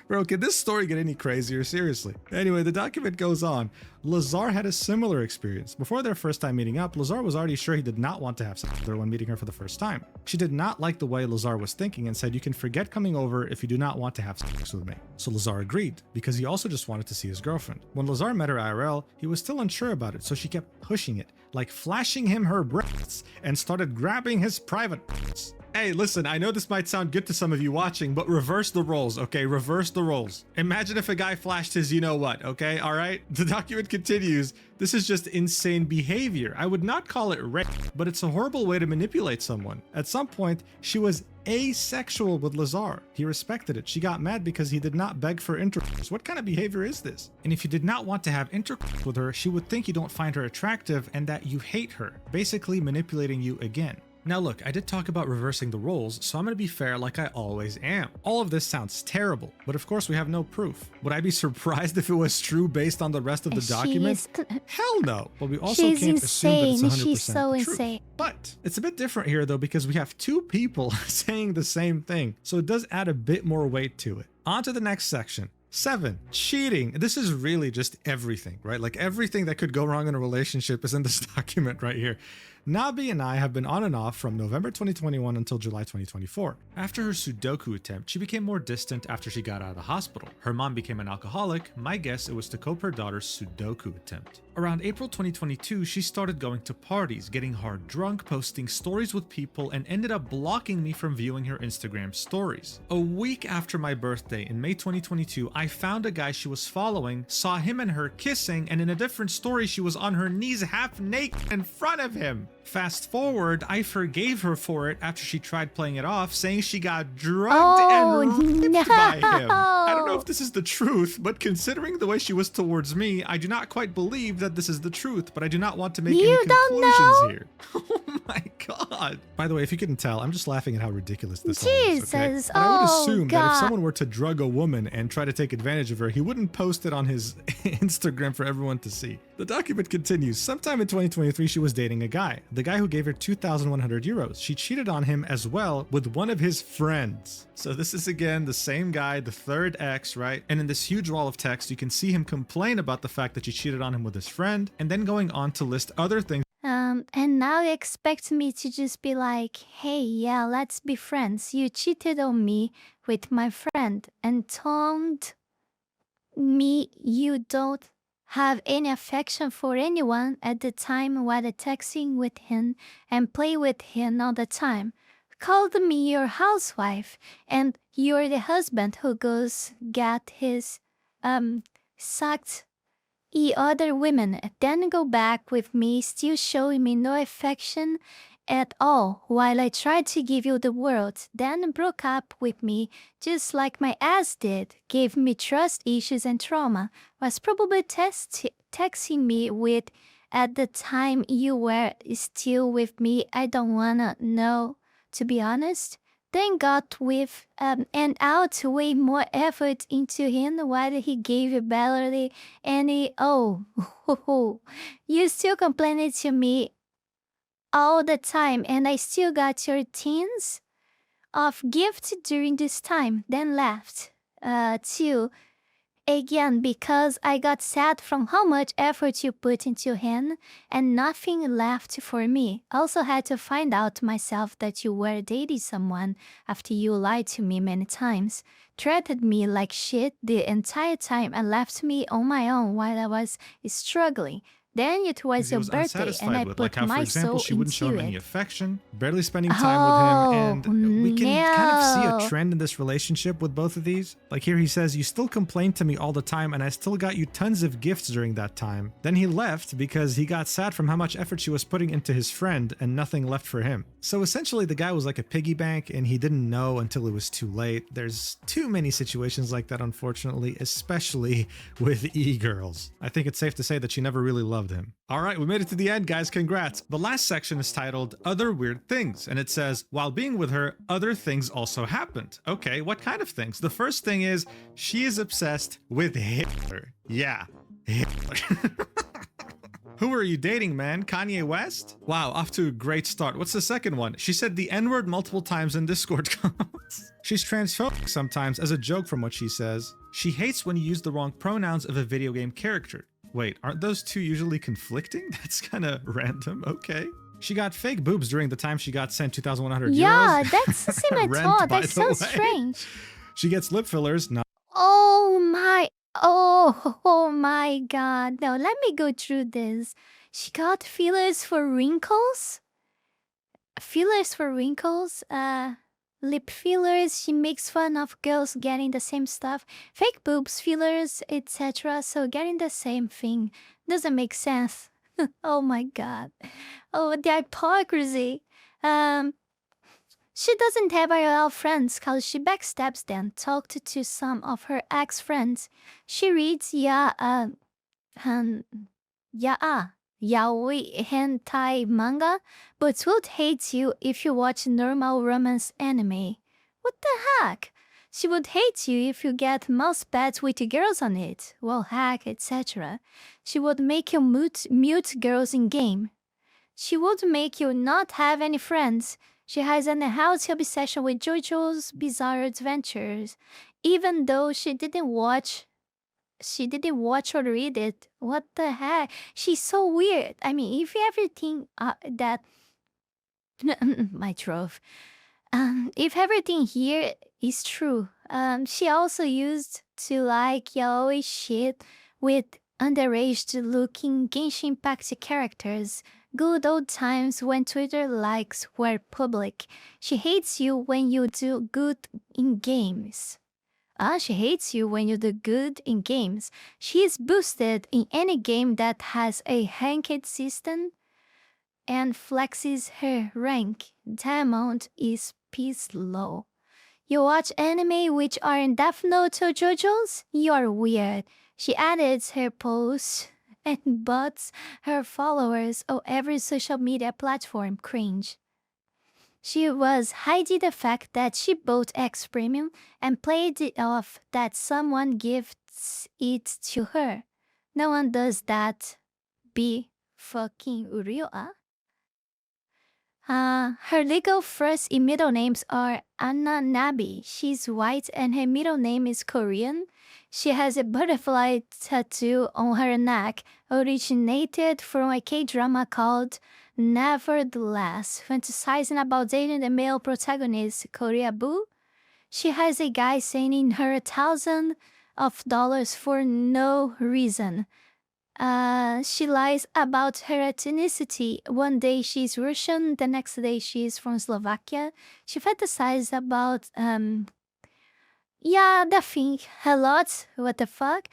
Bro, can this story get any crazier? Seriously. Anyway, the document goes on. Lazar had a similar experience. Before their first time meeting up, Lazar was already sure he did not want to have sex with her when meeting her for the first time. She did not like the way Lazar was thinking and said, "You can forget coming over if you do not want to have sex with me." So Lazar agreed, because he also just wanted to see his girlfriend. When Lazar met her IRL, he was still unsure about it, so she kept pushing it, like flashing him her breasts, and started grabbing his private parts. Hey, listen, I know this might sound good to some of you watching, but reverse the roles, okay? Reverse the roles. Imagine if a guy flashed his you-know-what, okay? All right? The document continues. This is just insane behavior. I would not call it rape, but it's a horrible way to manipulate someone. At some point, she was asexual with Lazar. He respected it. She got mad because he did not beg for intercourse. What kind of behavior is this? And if you did not want to have intercourse with her, she would think you don't find her attractive and that you hate her, basically manipulating you again. Now look, I did talk about reversing the roles, so I'm gonna be fair like I always am. All of this sounds terrible, but of course we have no proof. Would I be surprised if it was true based on the rest of the document? Hell no. But we also can't assume that it's 100% She's so true. insane. But it's a bit different here though, because we have two people saying the same thing, so it does add a bit more weight to it. On to the next section. 7. Cheating. This is really just everything, right? Like everything that could go wrong in a relationship is in this document right here. Nabi and I have been on and off from November 2021 until July 2024. After her Sudoku attempt, she became more distant after she got out of the hospital. Her mom became an alcoholic. My guess it was to cope her daughter's Sudoku attempt. Around April 2022, she started going to parties, getting hard drunk, posting stories with people, and ended up blocking me from viewing her Instagram stories. A week after my birthday, in May 2022, I found a guy she was following, saw him and her kissing, and in a different story, she was on her knees half naked in front of him. Fast forward, I forgave her for it after she tried playing it off, saying she got drugged and raped by him. I don't know if this is the truth, but considering the way she was towards me, I do not quite believe that this is the truth, but I do not want to make any conclusions here. Oh my god. By the way, if you couldn't tell, I'm just laughing at how ridiculous this all is, okay? And I would assume that if someone were to drug a woman and try to take advantage of her, he wouldn't post it on his Instagram for everyone to see. The document continues. Sometime in 2023, she was dating a guy. The guy who gave her 2,100 euros. She cheated on him as well with one of his friends. So this is again the same guy, the third ex, right? And in this huge wall of text, you can see him complain about the fact that she cheated on him with his friend, and then going on to list other things. And now you expect me to just be like, hey, yeah, let's be friends. You cheated on me with my friend and told me you don't have any affection for anyone at the time while texting with him and play with him all the time. Called me your housewife, and you're the husband who goes get his sucked other women, then go back with me, still showing me no affection at all while I tried to give you the world, then broke up with me just like my ass did, gave me trust issues and trauma, was probably texting me with at the time you were still with me. I don't wanna know, to be honest. Then got with and out way more effort into him while he gave you barely any. You still complaining to me all the time, and I still got your tins of gift during this time. Then left. 2. Again, because I got sad from how much effort you put into him and nothing left for me. Also had to find out myself that you were dating someone after you lied to me many times. Treated me like shit the entire time and left me on my own while I was struggling. Then it was your birthday and I put my soul she wouldn't show him into any it. affection, barely spending time with him, and we can kind of see no. a trend in this relationship with both of these. Like here he says, you still complain to me all the time and I still got you tons of gifts during that time. Then he left because he got sad from how much effort she was putting into his friend and nothing left for him. So essentially the guy was like a piggy bank and he didn't know until it was too late. There's too many situations like that, unfortunately, especially with e-girls. I think it's safe to say that she never really loved him. All right, we made it to the end, guys. Congrats. The last section is titled Other Weird Things, and it says, while being with her, other things also happened. Okay, what kind of things? The first thing is she is obsessed with Hitler. Yeah, Hitler. Who are you dating, man? Kanye West? Wow, off to a great start. What's the second one? She said the N-word multiple times in Discord comments. She's transphobic sometimes as a joke from what she says. She hates when you use the wrong pronouns of a video game character. Wait, aren't those two usually conflicting? That's kind of random. Okay. She got fake boobs during the time she got sent 2,100 euros. Yeah, that's the same I thought. That's so strange. She gets lip fillers. Oh my god. Now let me go through this. She got fillers for wrinkles? Fillers for wrinkles? Lip fillers. She makes fun of girls getting the same stuff. Fake boobs, fillers, etc. So getting the same thing doesn't make sense. Oh my god. Oh, the hypocrisy. She doesn't have IRL friends because she backstabs them, talked to some of her ex-friends. She reads yaoi hentai manga, but would hate you if you watch normal romance anime. What the heck? She would hate you if you get mouse pads with girls on it, wall hack, etc. She would make you mute girls in game. She would make you not have any friends. She has an unhealthy obsession with JoJo's Bizarre Adventures, even though she didn't watch or read it. What the heck? She's so weird. I mean, if everything that my trove. If everything here is true, she also used to like yaoi shit with underage-looking Genshin Impact characters. Good old times when Twitter likes were public. She hates you when you do good in games. She hates you when you do good in games. She is boosted in any game that has a ranked system and flexes her rank. The amount is peace low. You watch anime which are in Death Note or JoJo's? You're weird. She edits her posts and bots her followers on every social media platform. Cringe. She was hiding the fact that she bought X Premium and played it off that someone gifts it to her. No one does that. Be fucking real, Her legal first and middle names are Nabi. She's white and her middle name is Korean. She has a butterfly tattoo on her neck, originated from a K-drama called Nevertheless, fantasizing about dating the male protagonist, Korea Boo. She has a guy sending her $1,000 for no reason. She lies about her ethnicity. One day she's Russian, the next day she's from Slovakia. She fantasizes about, that thing a lot. What the fuck?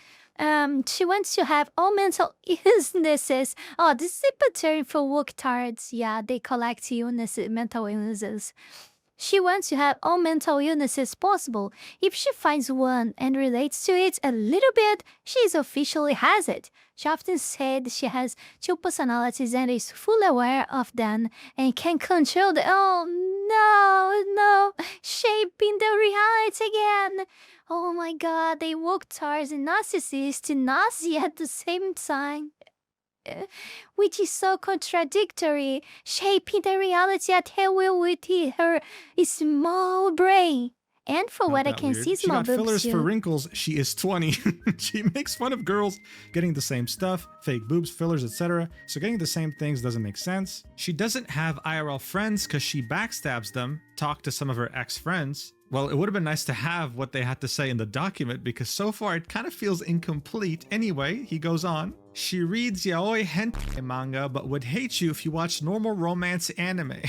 She wants to have all mental illnesses. Oh, this is a pattern for walktards. Yeah, they collect mental illnesses. She wants to have all mental illnesses possible. If she finds one and relates to it a little bit, she officially has it. She often said she has two personalities and is fully aware of them and can control the— oh no, shaping the reality again. Oh my god, they walk towards a narcissist and Nazi at the same time. Which is so contradictory, shaping the reality at her will with her small brain And for what I can see, she small got boobs fillers too. for wrinkles. She is 20. She makes fun of girls getting the same stuff, fake boobs, fillers, etc. So getting the same things doesn't make sense. She doesn't have IRL friends because she backstabs them, talked to some of her ex-friends. Well, it would have been nice to have what they had to say in the document because so far it kind of feels incomplete. Anyway, he goes on. She reads yaoi hentai manga but would hate you if you watch normal romance anime.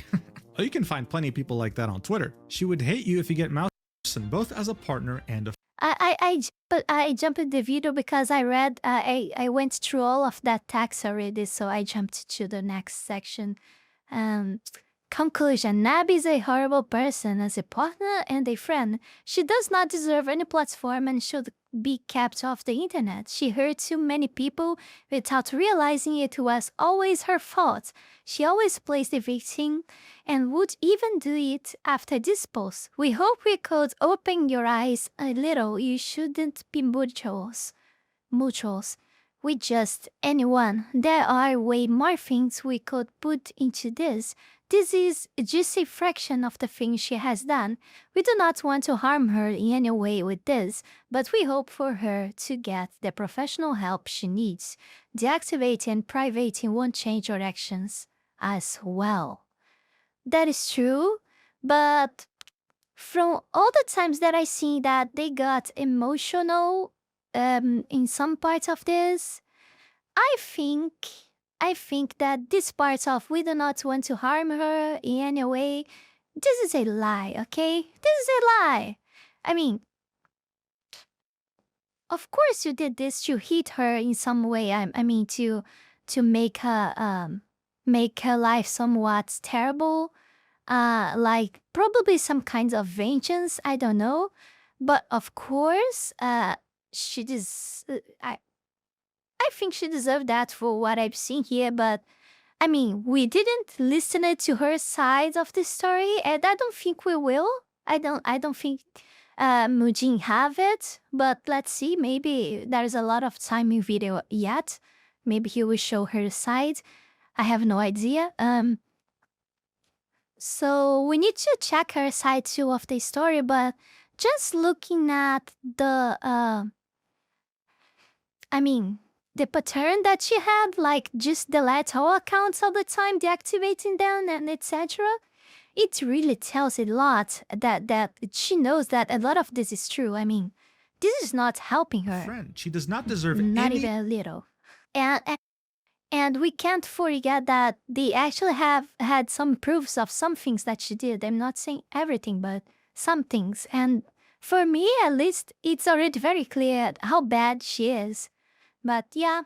Oh, you can find plenty of people like that on Twitter. She would hate you if you get mouse both as a partner and a I jumped in the video because I read, I went through all of that text already, so I jumped to the next section. Conclusion: Nabi is a horrible person as a partner and a friend. She does not deserve any platform and should be kept off the internet. She hurt too many people without realizing it was always her fault. She always plays the victim and would even do it after this post. We hope we could open your eyes a little. You shouldn't be mutuals with just anyone. There are way more things we could put into this. This is just a fraction of the things she has done. We do not want to harm her in any way with this, but we hope for her to get the professional help she needs. Deactivating and privating won't change your actions as well. That is true, but from all the times that I see that they got emotional in some parts of this, I think that this part of we do not want to harm her in any way, this is a lie, okay? This is a lie. I mean, of course you did this to hit her in some way. I mean to make her life somewhat terrible. Like probably some kinds of vengeance, I don't know. But of course, she does. I think she deserved that for what I've seen here, but I mean, we didn't listen to her side of the story, and I don't think we will. I don't think Mujin have it, but let's see. Maybe there's a lot of time in video yet. Maybe he will show her side. I have no idea. So we need to check her side too of the story, but just looking at the the pattern that she had, like just delete all accounts all the time, deactivating them and etc. It really tells a lot that she knows that a lot of this is true. I mean, this is not helping her. Friend, she does not deserve not any... even a little. And we can't forget that they actually have had some proofs of some things that she did. I'm not saying everything, but some things. And for me, at least, it's already very clear how bad she is. But yeah,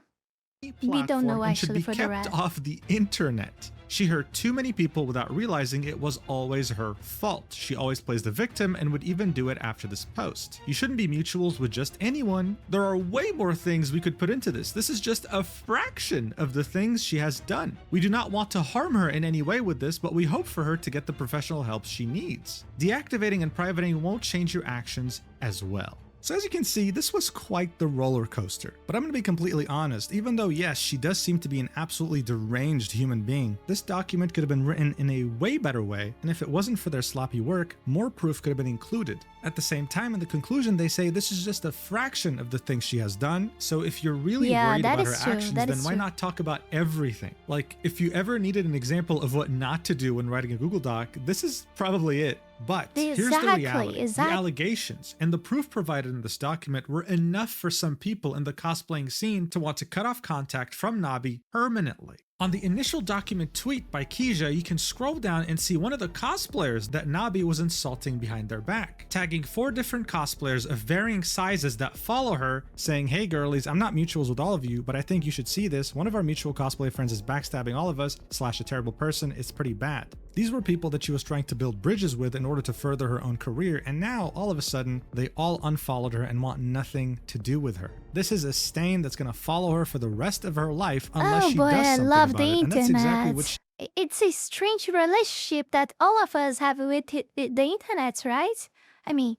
we don't know actually for the rest. Should be kept off the internet. She hurt too many people without realizing it was always her fault. She always plays the victim and would even do it after this post. You shouldn't be mutuals with just anyone. There are way more things we could put into this. This is just a fraction of the things she has done. We do not want to harm her in any way with this, but we hope for her to get the professional help she needs. Deactivating and privating won't change your actions as well. So as you can see, this was quite the roller coaster. But I'm going to be completely honest, even though yes, she does seem to be an absolutely deranged human being, this document could have been written in a way better way, and if it wasn't for their sloppy work, more proof could have been included. At the same time, in the conclusion, they say this is just a fraction of the things she has done, so if you're really worried about her actions, then why not talk about everything? Like, if you ever needed an example of what not to do when writing a Google Doc, this is probably it. But here's the reality. The allegations and the proof provided in this document were enough for some people in the cosplaying scene to want to cut off contact from Nabi permanently. On the initial document tweet by Keisha, you can scroll down and see one of the cosplayers that Nabi was insulting behind their back, tagging 4 different cosplayers of varying sizes that follow her, saying, "Hey girlies, I'm not mutuals with all of you, but I think you should see this. One of our mutual cosplay friends is backstabbing all of us, / a terrible person. It's pretty bad." These were people that she was trying to build bridges with in order to further her own career, and now, all of a sudden, they all unfollowed her and want nothing to do with her. This is a stain that's going to follow her for the rest of her life unless she does something about it. And that's exactly what it's a strange relationship that all of us have with the internet, right? I mean,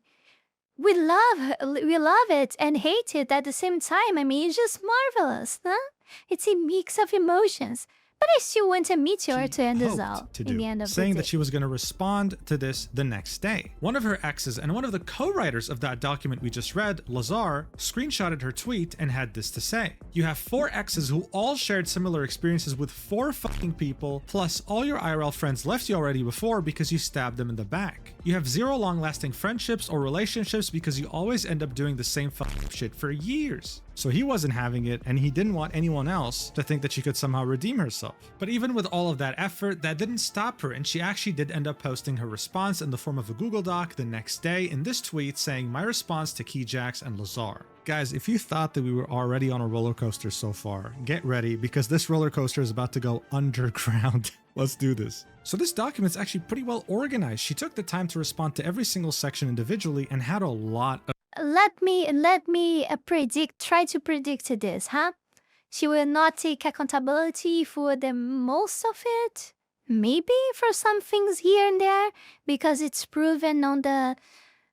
we love it and hate it at the same time. I mean, it's just marvelous, huh? It's a mix of emotions. But I still want a meteor to end this out in the end of saying the day. that she was going to respond to this the next day. One of her exes and one of the co-writers of that document we just read, Lazar, screenshotted her tweet and had this to say. You have 4 exes who all shared similar experiences with 4 fucking people, plus all your IRL friends left you already before because you stabbed them in the back. You have 0 long-lasting friendships or relationships because you always end up doing the same fucking shit for years. So he wasn't having it, and he didn't want anyone else to think that she could somehow redeem herself. But even with all of that effort, that didn't stop her, and she actually did end up posting her response in the form of a Google Doc the next day in this tweet saying, "My response to Keyjax and Lazar." Guys, if you thought that we were already on a roller coaster so far, get ready, because this roller coaster is about to go underground. Let's do this. So this document's actually pretty well organized. She took the time to respond to every single section individually and had a lot of... Let me try to predict this, huh? She will not take accountability for the most of it. Maybe for some things here and there, because it's proven on the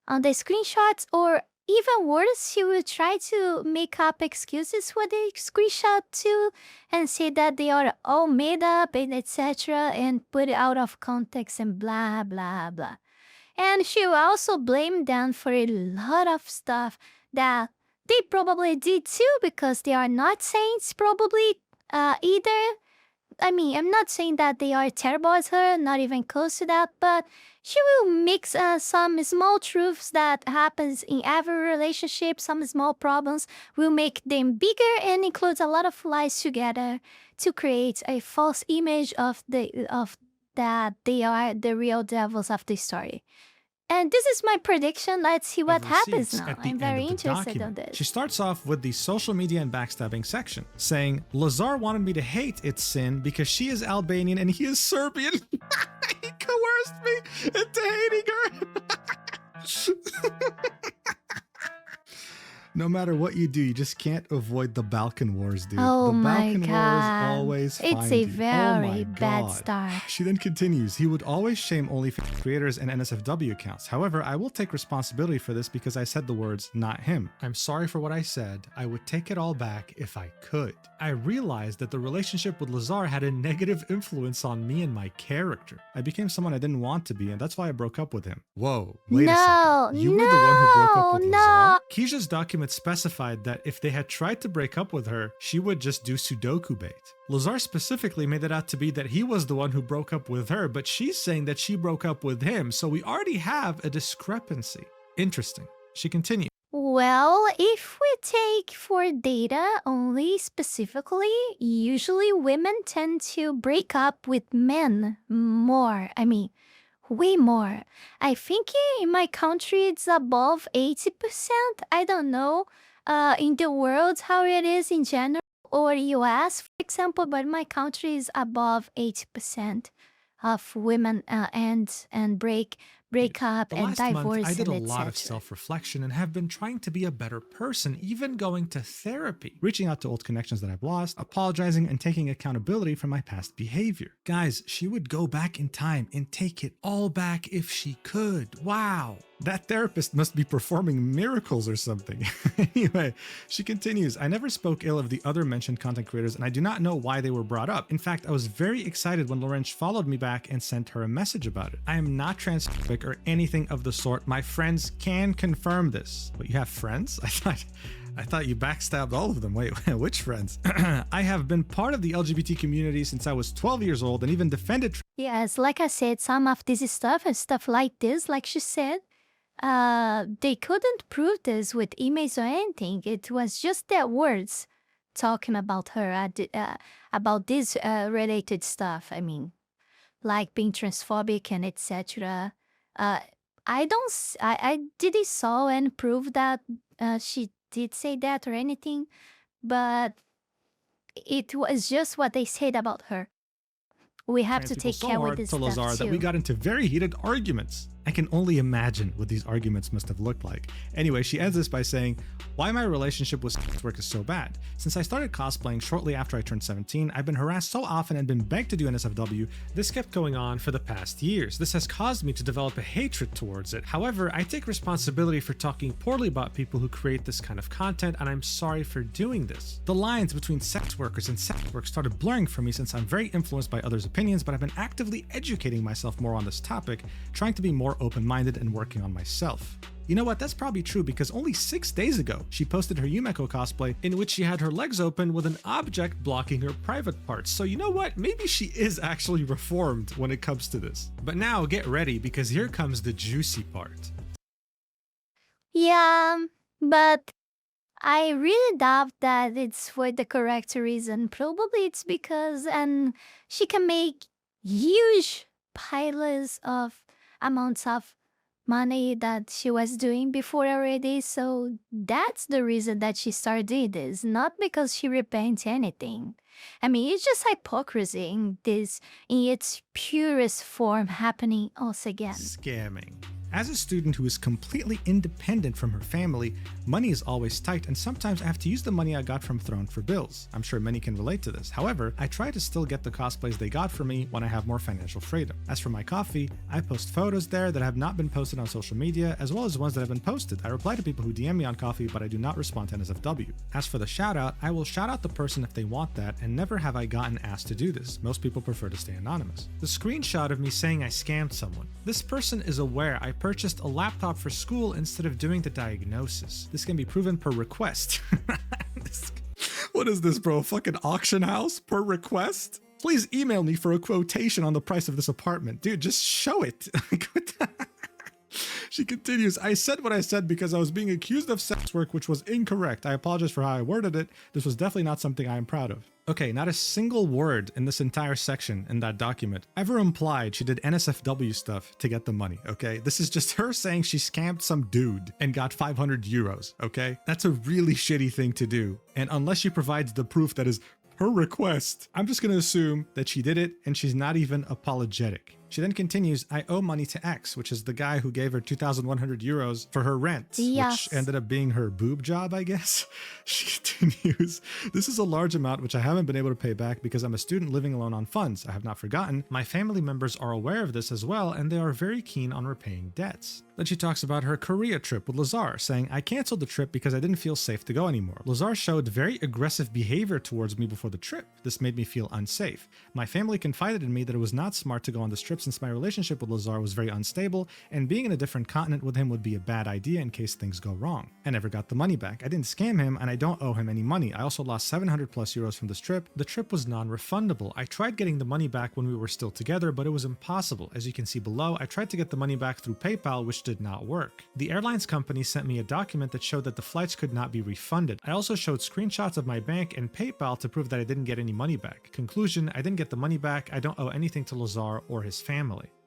screenshots, or even worse, she will try to make up excuses for the screenshot too, and say that they are all made up and etc., and put it out of context and blah blah blah. And she will also blame them for a lot of stuff that they probably did too, because they are not saints probably either. I mean, I'm not saying that they are terrible as her, not even close to that, but she will mix some small truths that happens in every relationship, some small problems, will make them bigger and includes a lot of lies together to create a false image of that they are the real devils of the story. And this is my prediction. Let's see what happens now. I'm very interested in this. She starts off with the social media and backstabbing section, saying, "Lazar wanted me to hate its sin because she is Albanian and he is Serbian." He coerced me into hating her. No matter what you do, you just can't avoid the Balkan Wars, dude. Oh the my Balkan God. Wars always It's find a you. very Oh bad God. start. She then continues, "He would always shame OnlyFans creators and NSFW accounts. However, I will take responsibility for this because I said the words, not him. I'm sorry for what I said. I would take it all back if I could. I realized that the relationship with Lazar had a negative influence on me and my character. I became someone I didn't want to be, and that's why I broke up with him." Whoa, wait a second. You were the one who broke up with Lazar? Keisha's document specified that if they had tried to break up with her, she would just do Sudoku bait. Lazar specifically made it out to be that he was the one who broke up with her, but she's saying that she broke up with him, so we already have a discrepancy. Interesting. She continued. Well, if we take for data only specifically, usually women tend to break up with men more. I mean, way more. I think in my country it's above 80%. I don't know in the world how it is in general, or US, for example, but my country is above 80% of women and break up and divorce. Month, I did a and lot of self-reflection and have been trying to be a better person, even going to therapy, reaching out to old connections that I've lost, apologizing, and taking accountability for my past behavior. Guys, she would go back in time and take it all back if she could. Wow. That therapist must be performing miracles or something. Anyway, she continues, "I never spoke ill of the other mentioned content creators, and I do not know why they were brought up. In fact, I was very excited when Laurence followed me back and sent her a message about it. I am not transphobic or anything of the sort. My friends can confirm this." But you have friends? I thought you backstabbed all of them. Wait, which friends? "I have been part of the LGBT community since I was 12 years old and even defended..." Yes, like I said, some of this stuff and stuff like this, like she said, they couldn't prove this with emails or anything. It was just their words talking about her, about this related stuff. I mean, like being transphobic and etc. I didn't saw and prove that she did say that or anything, but it was just what they said about her. We have to take care with this stuff too. That we got into very heated arguments. I can only imagine what these arguments must have looked like. Anyway, she ends this by saying, why my relationship with sex work is so bad. Since I started cosplaying shortly after I turned 17, I've been harassed so often and been begged to do NSFW. This kept going on for the past years. This has caused me to develop a hatred towards it. However, I take responsibility for talking poorly about people who create this kind of content, and I'm sorry for doing this. The lines between sex workers and sex work started blurring for me since I'm very influenced by others' opinions, but I've been actively educating myself more on this topic, trying to be more open-minded and working on myself. You know what, that's probably true because only 6 days ago, she posted her Yumeko cosplay in which she had her legs open with an object blocking her private parts. So you know what, maybe she is actually reformed when it comes to this. But now get ready because here comes the juicy part. Yeah, but I really doubt that it's for the correct reason. Probably it's because she can make huge piles of amounts of money that she was doing before already. So that's the reason that she started this, not because she repents anything. I mean, it's just hypocrisy in its purest form happening once again. Scamming. As a student who is completely independent from her family, money is always tight, and sometimes I have to use the money I got from Throne for bills. I'm sure many can relate to this. However, I try to still get the cosplays they got for me when I have more financial freedom. As for my coffee, I post photos there that have not been posted on social media, as well as ones that have been posted. I reply to people who DM me on coffee, but I do not respond to NSFW. As for the shoutout, I will shout out the person if they want that, and never have I gotten asked to do this. Most people prefer to stay anonymous. The screenshot of me saying I scammed someone. This person is aware I purchased a laptop for school instead of doing the diagnosis. This can be proven per request. What is this, bro? Fucking auction house per request? Please email me for a quotation on the price of this apartment. Dude, just show it. She continues, I said what I said because I was being accused of sex work, which was incorrect. I apologize for how I worded it. This was definitely not something I am proud of. Okay, not a single word in this entire section in that document ever implied she did NSFW stuff to get the money, okay? This is just her saying she scammed some dude and got 500 euros, okay? That's a really shitty thing to do. And unless she provides the proof that is her request, I'm just gonna assume that she did it and she's not even apologetic. She then continues, I owe money to X, which is the guy who gave her 2,100 euros for her rent, yes, which ended up being her boob job, I guess. She continues, this is a large amount which I haven't been able to pay back because I'm a student living alone on funds. I have not forgotten. My family members are aware of this as well, and they are very keen on repaying debts. Then she talks about her Korea trip with Lazar, saying, I canceled the trip because I didn't feel safe to go anymore. Lazar showed very aggressive behavior towards me before the trip. This made me feel unsafe. My family confided in me that it was not smart to go on this trip since my relationship with Lazar was very unstable, and being in a different continent with him would be a bad idea in case things go wrong. I never got the money back. I didn't scam him, and I don't owe him any money. I also lost 700 plus euros from this trip. The trip was non-refundable. I tried getting the money back when we were still together, but it was impossible. As you can see below, I tried to get the money back through PayPal, which did not work. The airlines company sent me a document that showed that the flights could not be refunded. I also showed screenshots of my bank and PayPal to prove that I didn't get any money back. Conclusion, I didn't get the money back. I don't owe anything to Lazar or his family.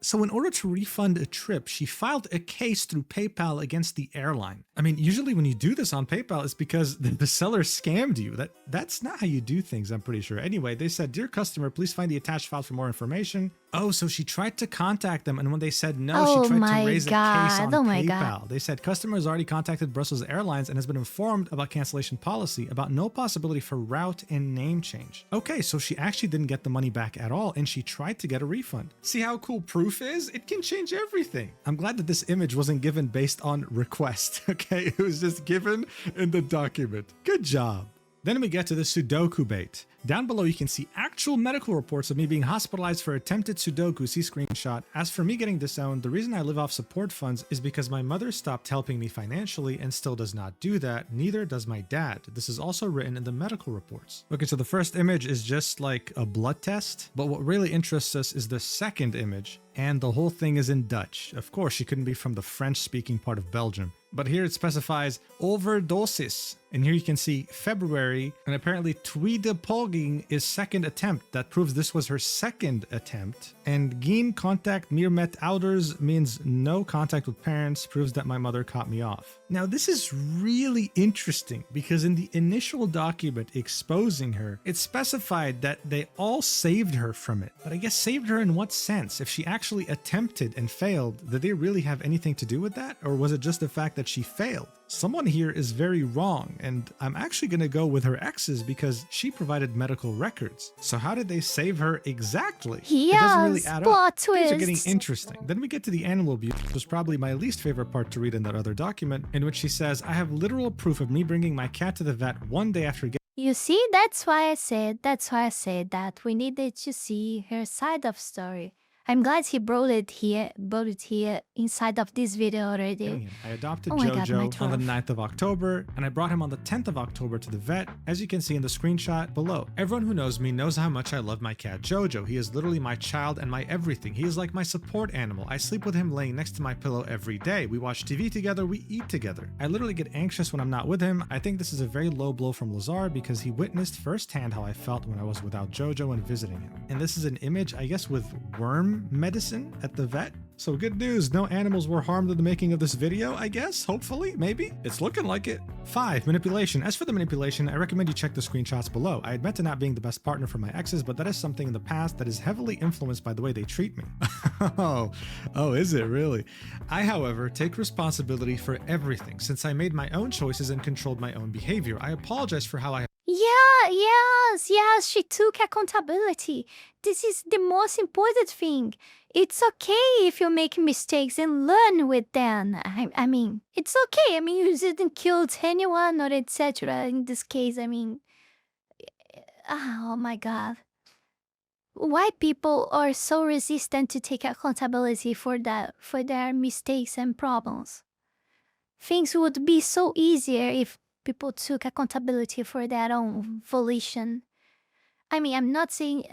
So in order to refund a trip, she filed a case through PayPal against the airline. I mean, usually when you do this on PayPal, it's because the seller scammed you. That's not how you do things, I'm pretty sure. Anyway, they said, dear customer, please find the attached file for more information. Oh, so she tried to contact them, and when they said no, she tried to raise a case on PayPal. They said, customer has already contacted Brussels Airlines and has been informed about cancellation policy, about no possibility for route and name change. Okay, so she actually didn't get the money back at all, and she tried to get a refund. See how cool proof is? It can change everything. I'm glad that this image wasn't given based on request, okay? It was just given in the document. Good job. Then we get to the Sudoku bait. Down below, you can see actual medical reports of me being hospitalized for attempted Sudoku, see screenshot. As for me getting disowned, the reason I live off support funds is because my mother stopped helping me financially and still does not do that. Neither does my dad. This is also written in the medical reports. Okay, so the first image is just like a blood test, but what really interests us is the second image, and the whole thing is in Dutch. Of course, she couldn't be from the French-speaking part of Belgium. But here it specifies overdosis. And here you can see February, and apparently tweede poging is second attempt. That proves this was her second attempt. And geen contact meer met ouders means no contact with parents, proves that my mother caught me off. Now, this is really interesting because in the initial document exposing her, it specified that they all saved her from it. But I guess saved her in what sense? If she actually attempted and failed, did they really have anything to do with that? Or was it just the fact that she failed? Someone here is very wrong, and I'm actually going to go with her exes because she provided medical records. So how did they save her exactly? Yes, it doesn't really add plot up. Things are getting twist. interesting. Then we get to the animal abuse, which was probably my least favorite part to read in that other document, in which she says, I have literal proof of me bringing my cat to the vet one day after getting. You see, that's why I said that we needed to see her side of story. I'm glad he brought it here inside of this video already. I adopted Oh my God, my Jojo on the throat. 9th of October, and I brought him on the 10th of October to the vet, as you can see in the screenshot below. Everyone who knows me knows how much I love my cat Jojo. He is literally my child and my everything. He is like my support animal. I sleep with him laying next to my pillow every day. We watch TV together, we eat together. I literally get anxious when I'm not with him. I think this is a very low blow from Lazar because he witnessed firsthand how I felt when I was without Jojo and visiting him. And this is an image, I guess, with worm medicine at the vet. So good news, no animals were harmed in the making of this video, I guess, hopefully, maybe. It's looking like it. 5. Manipulation. As for the manipulation, I recommend you check the screenshots below. I admit to not being the best partner for my exes, but that is something in the past that is heavily influenced by the way they treat me. Oh, is it really? I, however, take responsibility for everything since I made my own choices and controlled my own behavior. I apologize for how I Yes, she took accountability. This is the most important thing. It's okay if you make mistakes and learn with them. I mean, it's okay. I mean, you didn't kill anyone or etc. In this case, I mean, oh my God. Why people are so resistant to take accountability for their mistakes and problems? Things would be so easier if people took accountability for their own volition. I mean, I'm not saying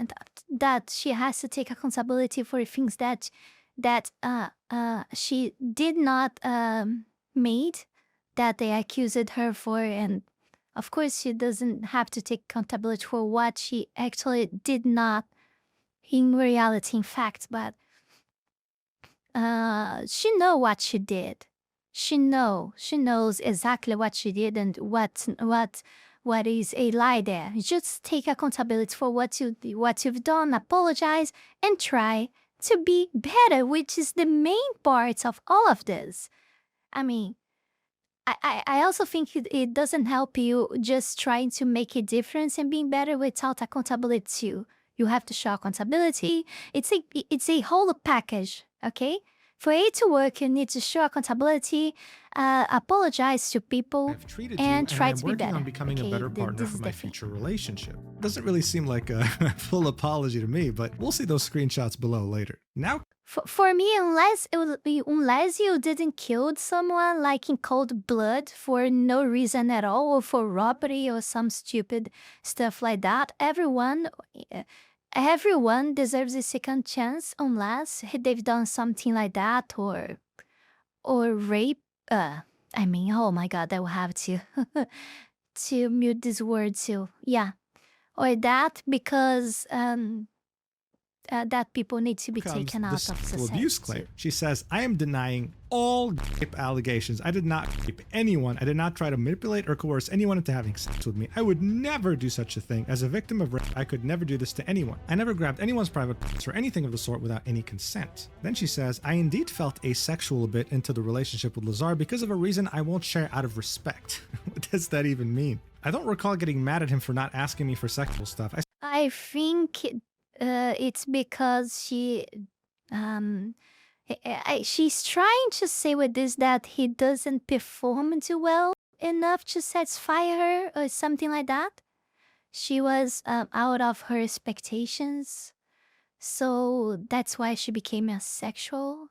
that she has to take accountability for things that she did not made, that they accused her for, and of course she doesn't have to take accountability for what she actually did not in reality, in fact, but she know what she did. She knows exactly what she did and what is a lie there. Just take accountability for what you've done, apologize, and try to be better, which is the main part of all of this. I mean, I also think it doesn't help you just trying to make a difference and being better without accountability too. You have to show accountability. It's a whole package, okay? For it to work, you need to show accountability, apologize to people, and try to be better. I'm working on becoming a better partner for my different. future relationship. Doesn't really seem like a full apology to me, but we'll see those screenshots below later. Now, For me, unless you didn't kill someone like in cold blood for no reason at all, or for robbery or some stupid stuff like that, everyone deserves a second chance unless they've done something like that or rape. I mean, oh my God, I will have to to mute this word too. Yeah, or that because that people need to be taken out of sexual society. abuse claim. She says, I am denying all rape allegations. I did not rape anyone. I did not try to manipulate or coerce anyone into having sex with me. I would never do such a thing. As a victim of rape, I could never do this to anyone. I never grabbed anyone's private parts or anything of the sort without any consent. Then she says, I indeed felt asexual a bit into the relationship with Lazar because of a reason I won't share out of respect. What does that even mean? I don't recall getting mad at him for not asking me for sexual stuff. I think it's because she's trying to say with this that he doesn't perform too well enough to satisfy her or something like that. She was out of her expectations, so that's why she became asexual.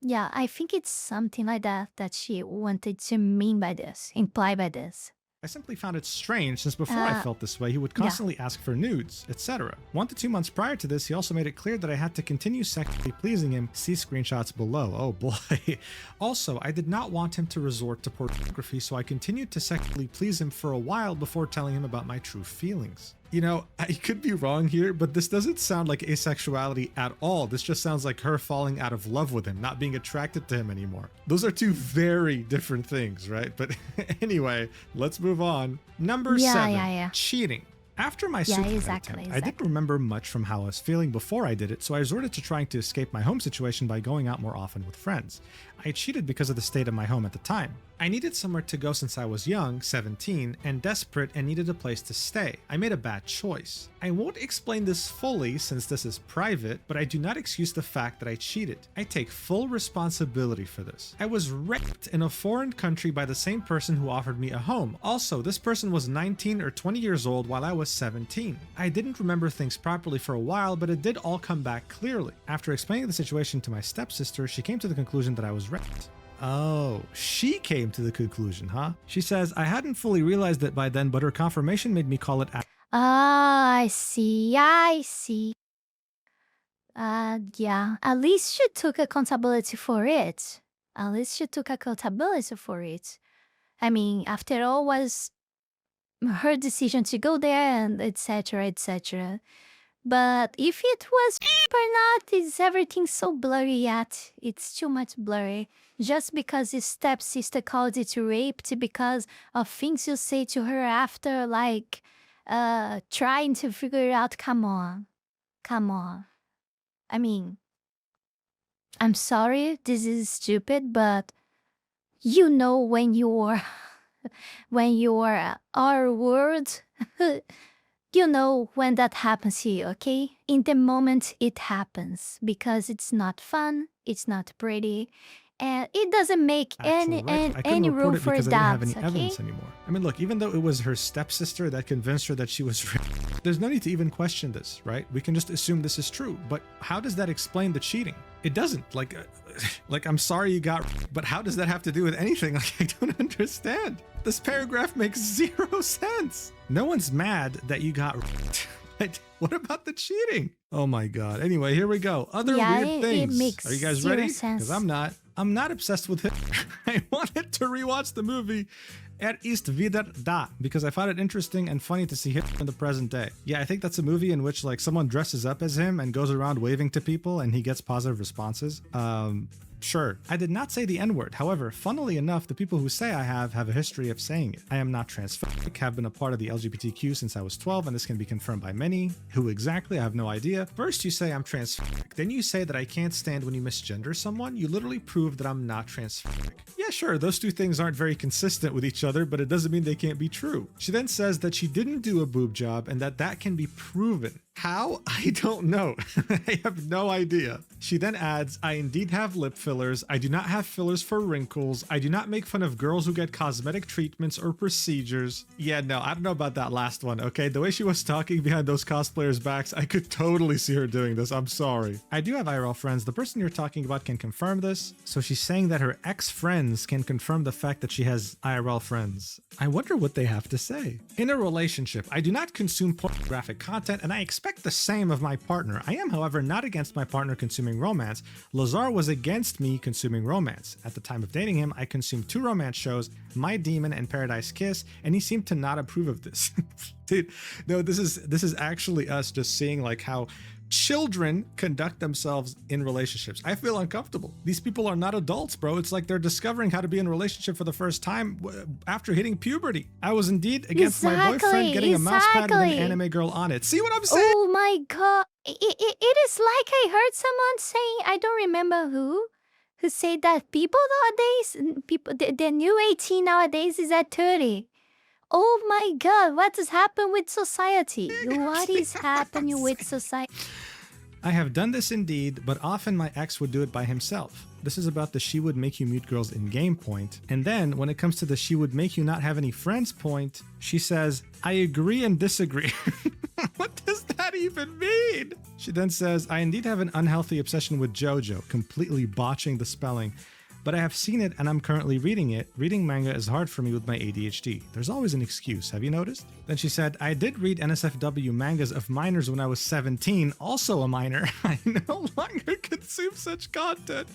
Yeah, I think it's something like that she wanted to mean by this, imply by this. I simply found it strange since before I felt this way, he would constantly ask for nudes, etc. 1 to 2 months prior to this, he also made it clear that I had to continue sexually pleasing him. See screenshots below. Oh boy. Also, I did not want him to resort to pornography, so I continued to sexually please him for a while before telling him about my true feelings. You know, I could be wrong here, but this doesn't sound like asexuality at all. This just sounds like her falling out of love with him, not being attracted to him anymore. Those are two very different things, right? But anyway, let's move on. Number 7, cheating. After my attempt, I didn't remember much from how I was feeling before I did it, so I resorted to trying to escape my home situation by going out more often with friends. I cheated because of the state of my home at the time. I needed somewhere to go since I was young, 17, and desperate and needed a place to stay. I made a bad choice. I won't explain this fully since this is private, but I do not excuse the fact that I cheated. I take full responsibility for this. I was raped in a foreign country by the same person who offered me a home. Also, this person was 19 or 20 years old while I was 17. I didn't remember things properly for a while, but it did all come back clearly. After explaining the situation to my stepsister, she came to the conclusion that I was raped. Oh, she came to the conclusion, huh? She says, I hadn't fully realized it by then, but her confirmation made me call it... I see. Yeah, at least she took accountability for it. I mean, after all, was her decision to go there and etc, etc. But if it was or not, is everything so blurry yet? It's too much blurry. Just because his stepsister called it raped because of things you say to her after, like, trying to figure it out. Come on. I mean, I'm sorry, this is stupid, but you know when you're our word, you know when that happens here, okay? In the moment it happens because it's not fun, it's not pretty, and it doesn't make any room for doubt, okay? Evidence anymore. I mean, look, even though it was her stepsister that convinced her that she was raped, there's no need to even question this, right? We can just assume this is true. But how does that explain the cheating? It doesn't. Like I'm sorry you got raped, but how does that have to do with anything? Like, I don't understand. This paragraph makes 0 sense. No one's mad that you got raped. What about the cheating? Oh my god. Anyway, here we go. Other weird things. It makes Are you guys ready? Because I'm not. I'm not obsessed with Hitler. I wanted to rewatch the movie ist wieder da because I found it interesting and funny to see Hitler in the present day. Yeah, I think that's a movie in which like someone dresses up as him and goes around waving to people and he gets positive responses. Sure. I did not say the N-word. However, funnily enough, the people who say I have a history of saying it. I am not transphobic, have been a part of the LGBTQ since I was 12, and this can be confirmed by many. Who exactly? I have no idea. First, you say I'm transphobic. Then you say that I can't stand when you misgender someone. You literally prove that I'm not transphobic. Yeah, sure, those two things aren't very consistent with each other, but it doesn't mean they can't be true. She then says that she didn't do a boob job and that can be proven. How? I don't know. I have no idea. She then adds, I indeed have lip fillers. I do not have fillers for wrinkles. I do not make fun of girls who get cosmetic treatments or procedures. Yeah, no, I don't know about that last one, okay? The way she was talking behind those cosplayers' backs, I could totally see her doing this. I'm sorry. I do have IRL friends. The person you're talking about can confirm this. So she's saying that her ex-friends can confirm the fact that she has IRL friends. I wonder what they have to say. In a relationship, I do not consume pornographic content and I expect the same of my partner. I am, however, not against my partner consuming romance. Lazar was against me consuming romance. At the time of dating him, I consumed 2 romance shows, My Demon and Paradise Kiss, and he seemed to not approve of this. Dude, no, this is actually us just seeing like how children conduct themselves in relationships. I feel uncomfortable. These people are not adults, bro. It's like they're discovering how to be in a relationship for the first time after hitting puberty. I was indeed against my boyfriend getting a mouse pad with an anime girl on it. See what I'm saying? Oh my god. It is like I heard someone saying, I don't remember who said that people nowadays, the new 18 nowadays is at 30. Oh my god, what has happened with society? What is happening with society? I have done this indeed, but often my ex would do it by himself. This is about the she would make you mute girls in game point. And then when it comes to the she would make you not have any friends point, she says, I agree and disagree. What does that even mean? She then says, I indeed have an unhealthy obsession with JoJo, completely botching the spelling. but I have seen it and I'm currently reading it. Reading manga is hard for me with my ADHD. There's always an excuse, have you noticed? Then she said, I did read NSFW mangas of minors when I was 17, also a minor. I no longer consume such content.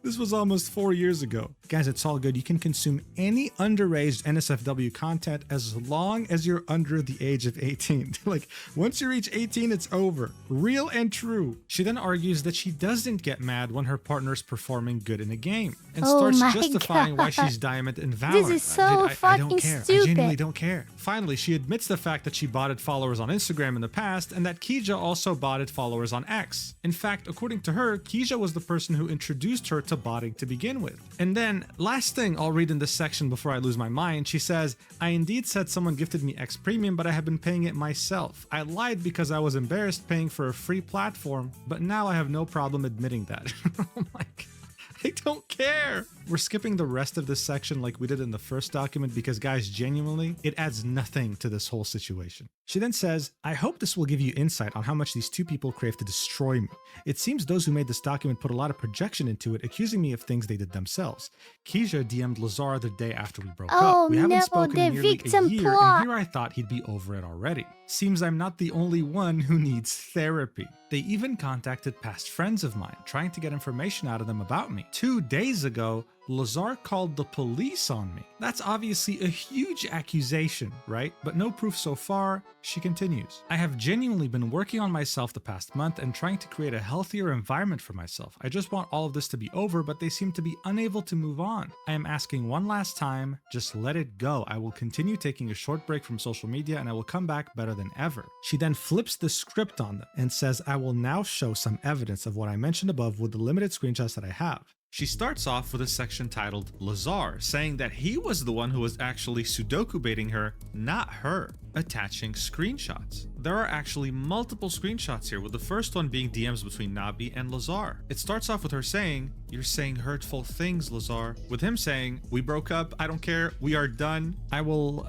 This was almost 4 years ago. Guys, it's all good. You can consume any underage NSFW content as long as you're under the age of 18. Like, once you reach 18, it's over. Real and true. She then argues that she doesn't get mad when her partner's performing good in a game and starts justifying why she's diamond in Valorant. This is so I fucking don't care. stupid. I genuinely don't care. Finally, she admits the fact that she botted followers on Instagram in the past and that Kija also botted followers on X. In fact, according to her, Kija was the person who introduced her to botting to begin with. And then, last thing I'll read in this section before I lose my mind, she says, I indeed said someone gifted me X Premium, but I have been paying it myself. I lied because I was embarrassed paying for a free platform, but now I have no problem admitting that. Oh my god. I don't care. We're skipping the rest of this section like we did in the first document because, guys, genuinely, it adds nothing to this whole situation. She then says, I hope this will give you insight on how much these two people crave to destroy me. It seems those who made this document put a lot of projection into it, accusing me of things they did themselves. Kija DM'd Lazar the day after we broke up. We haven't spoken in nearly a year, and here I thought he'd be over it already. Seems I'm not the only one who needs therapy. They even contacted past friends of mine, trying to get information out of them about me. 2 days ago, Lazar called the police on me. That's obviously a huge accusation, right? But no proof so far. She continues. I have genuinely been working on myself the past month and trying to create a healthier environment for myself. I just want all of this to be over, but they seem to be unable to move on. I am asking one last time, just let it go. I will continue taking a short break from social media and I will come back better than ever. She then flips the script on them and says, I will now show some evidence of what I mentioned above with the limited screenshots that I have. She starts off with a section titled Lazar, saying that he was the one who was actually Sudoku baiting her, not her, attaching screenshots. There are actually multiple screenshots here, with the first one being DMs between Nabi and Lazar. It starts off with her saying, you're saying hurtful things, Lazar, with him saying, we broke up, I don't care, we are done. I will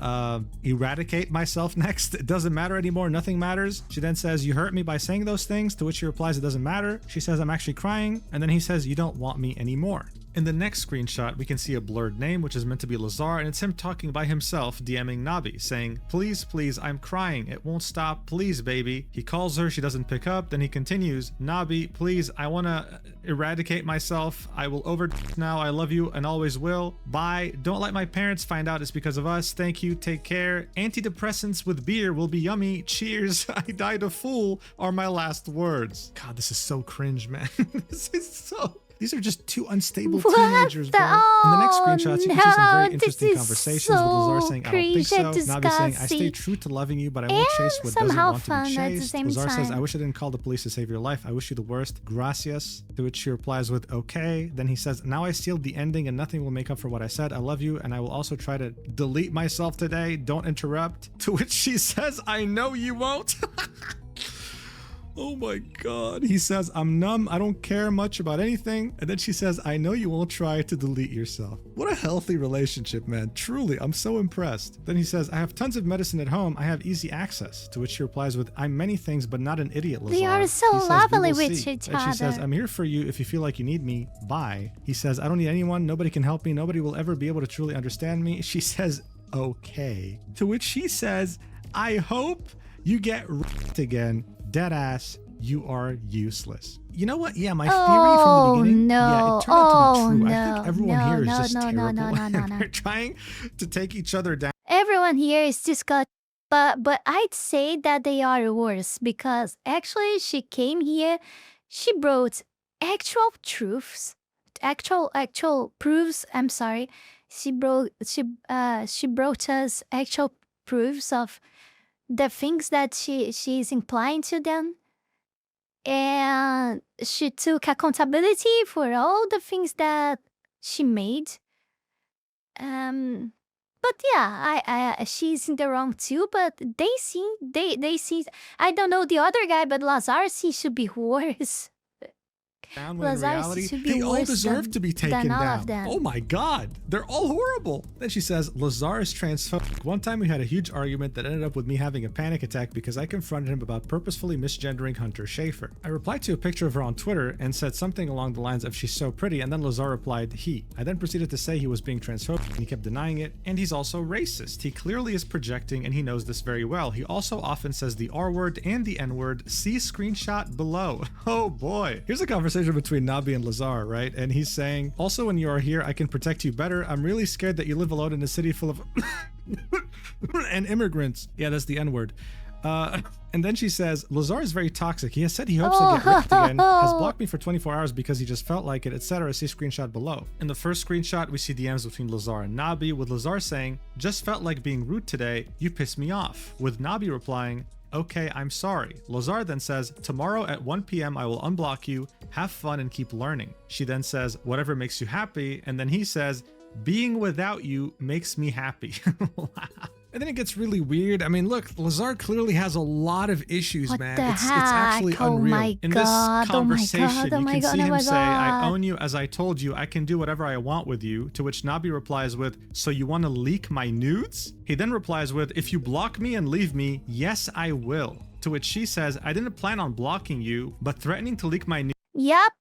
eradicate myself next. It doesn't matter anymore, nothing matters. She then says, you hurt me by saying those things, to which he replies, it doesn't matter. She says, I'm actually crying, and then he says, you don't want me anymore. In the next screenshot, we can see a blurred name, which is meant to be Lazar, and it's him talking by himself, DMing Nabi, saying, please, please, I'm crying, it won't stop, please, baby. He calls her, she doesn't pick up, then he continues, Nabi, please, I wanna eradicate myself, I will overdose now, I love you and always will, bye, don't let my parents find out it's because of us, thank you, take care, antidepressants with beer will be yummy, cheers, I died a fool, are my last words. God, this is so cringe, man. This is so... These are just two unstable teenagers, bro. In the next screenshots, you can see some very interesting conversations with Lazar saying, I don't think so. Nabi saying, I stay true to loving you, but I won't chase what doesn't want to be chased. Lazar says, I wish I didn't call the police to save your life. I wish you the worst. Gracias. To which she replies with, okay. Then he says, now I sealed the ending and nothing will make up for what I said. I love you and I will also try to delete myself today. Don't interrupt. To which she says, I know you won't. Oh my god. He says, I'm numb, I don't care much about anything. And then she says, I know you won't try to delete yourself. What a healthy relationship, man. Truly, I'm so impressed. Then he says, I have tons of medicine at home. I have easy access. To which she replies with, I'm many things, but not an idiot, Lazar. They are so lovely with each other. And she says, I'm here for you if you feel like you need me. Bye. He says, I don't need anyone. Nobody can help me. Nobody will ever be able to truly understand me. She says, okay. To which she says, I hope you get wrecked again. Deadass, you are useless. You know what? Yeah, my theory from the beginning, yeah, it turned out to be true. I think everyone here is just terrible. They're trying to take each other down. Everyone here is just got, but I'd say that they are worse because actually she came here, she brought actual truths, actual proofs. I'm sorry, she brought us actual proofs of the things that she's implying to them, and she took accountability for all the things that she made. But yeah, she's in the wrong too. But they see. I don't know the other guy, but Lazar seems to be worse. down when in reality, they all deserve to be taken down. Oh my god, they're all horrible. Then she says, Lazar is transphobic. One time we had a huge argument that ended up with me having a panic attack because I confronted him about purposefully misgendering Hunter Schafer. I replied to a picture of her on Twitter and said something along the lines of she's so pretty, and then Lazar replied, he. I then proceeded to say he was being transphobic and he kept denying it, and he's also racist. He clearly is projecting and he knows this very well. He also often says the R word and the N word. See screenshot below. Oh boy. Here's a conversation between Nabi and Lazar, right? And he's saying, also when you are here, I can protect you better. I'm really scared that you live alone in a city full of and immigrants. Yeah, that's the N word. And then she says, Lazar is very toxic. He has said he hopes to get ripped again, has blocked me for 24 hours because he just felt like it, etc. See screenshot below. In the first screenshot, we see DMs between Lazar and Nabi, with Lazar saying, just felt like being rude today. You pissed me off. With Nabi replying, okay, I'm sorry. Lazar then says, tomorrow at 1 p.m. I will unblock you. Have fun and keep learning. She then says, whatever makes you happy. And then he says, being without you makes me happy. And then it gets really weird. I mean, look, Lazar clearly has a lot of issues, what man. The it's actually unreal. My In God. this conversation, you can see him say, I own you as I told you. I can do whatever I want with you. To which Nabi replies with, so you want to leak my nudes? He then replies with, if you block me and leave me, yes, I will. To which she says, I didn't plan on blocking you, but threatening to leak my nudes. Yep.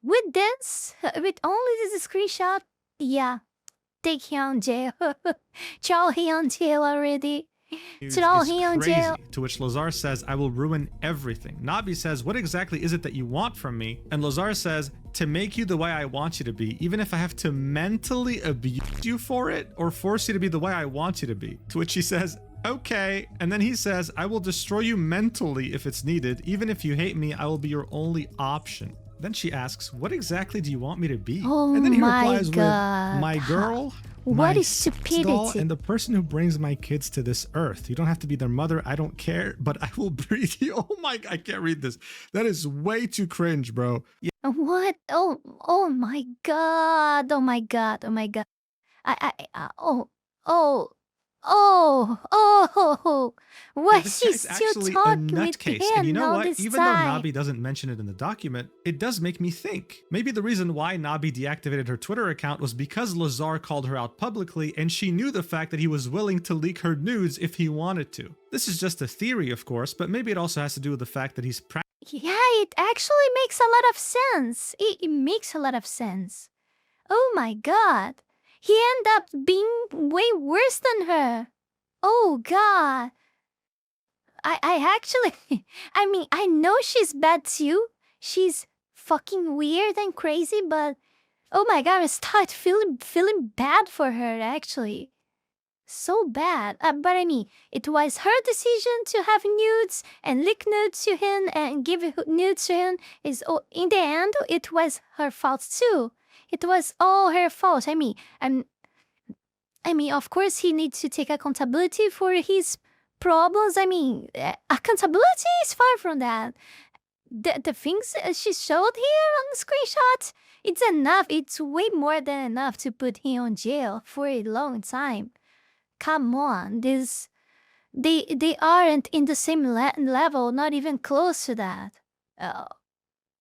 With this, with only this screenshot, yeah. Take him on jail. Throw him on jail already. Throw him on jail. To which Lazar says, I will ruin everything. Nabi says, what exactly is it that you want from me? And Lazar says, to make you the way I want you to be, even if I have to mentally abuse you for it or force you to be the way I want you to be. To which she says, okay. And then he says, I will destroy you mentally if it's needed. Even if you hate me, I will be your only option. Then she asks, what exactly do you want me to be? Oh, and then he replies with, my girl, what my is stupidity? Doll, and the person who brings my kids to this earth. You don't have to be their mother. I don't care, but I will breed you. Oh my, I can't read this. That is way too cringe, bro. Yeah. What? Oh my God. Oh my God. Oh my God. Why she's still talking with him? And you know what? Even though time. Nabi doesn't mention it in the document, it does make me think. Maybe the reason why Nabi deactivated her Twitter account was because Lazar called her out publicly and she knew the fact that he was willing to leak her nudes if he wanted to. This is just a theory, of course, but maybe it also has to do with the fact that he's yeah, it actually makes a lot of sense. It makes a lot of sense. Oh my God. He ended up being way worse than her. Oh God. I actually, I mean, I know she's bad too. She's fucking weird and crazy, but oh my God, I start feeling bad for her actually. So bad. But I mean, it was her decision to have nudes and leak nudes to him and give nudes to him. In the end, it was her fault too. It was all her fault. I mean, of course, he needs to take accountability for his problems. I mean, accountability is far from that. The things she showed here on the screenshot, it's enough. It's way more than enough to put him on jail for a long time. Come on, they aren't in the same level, not even close to that.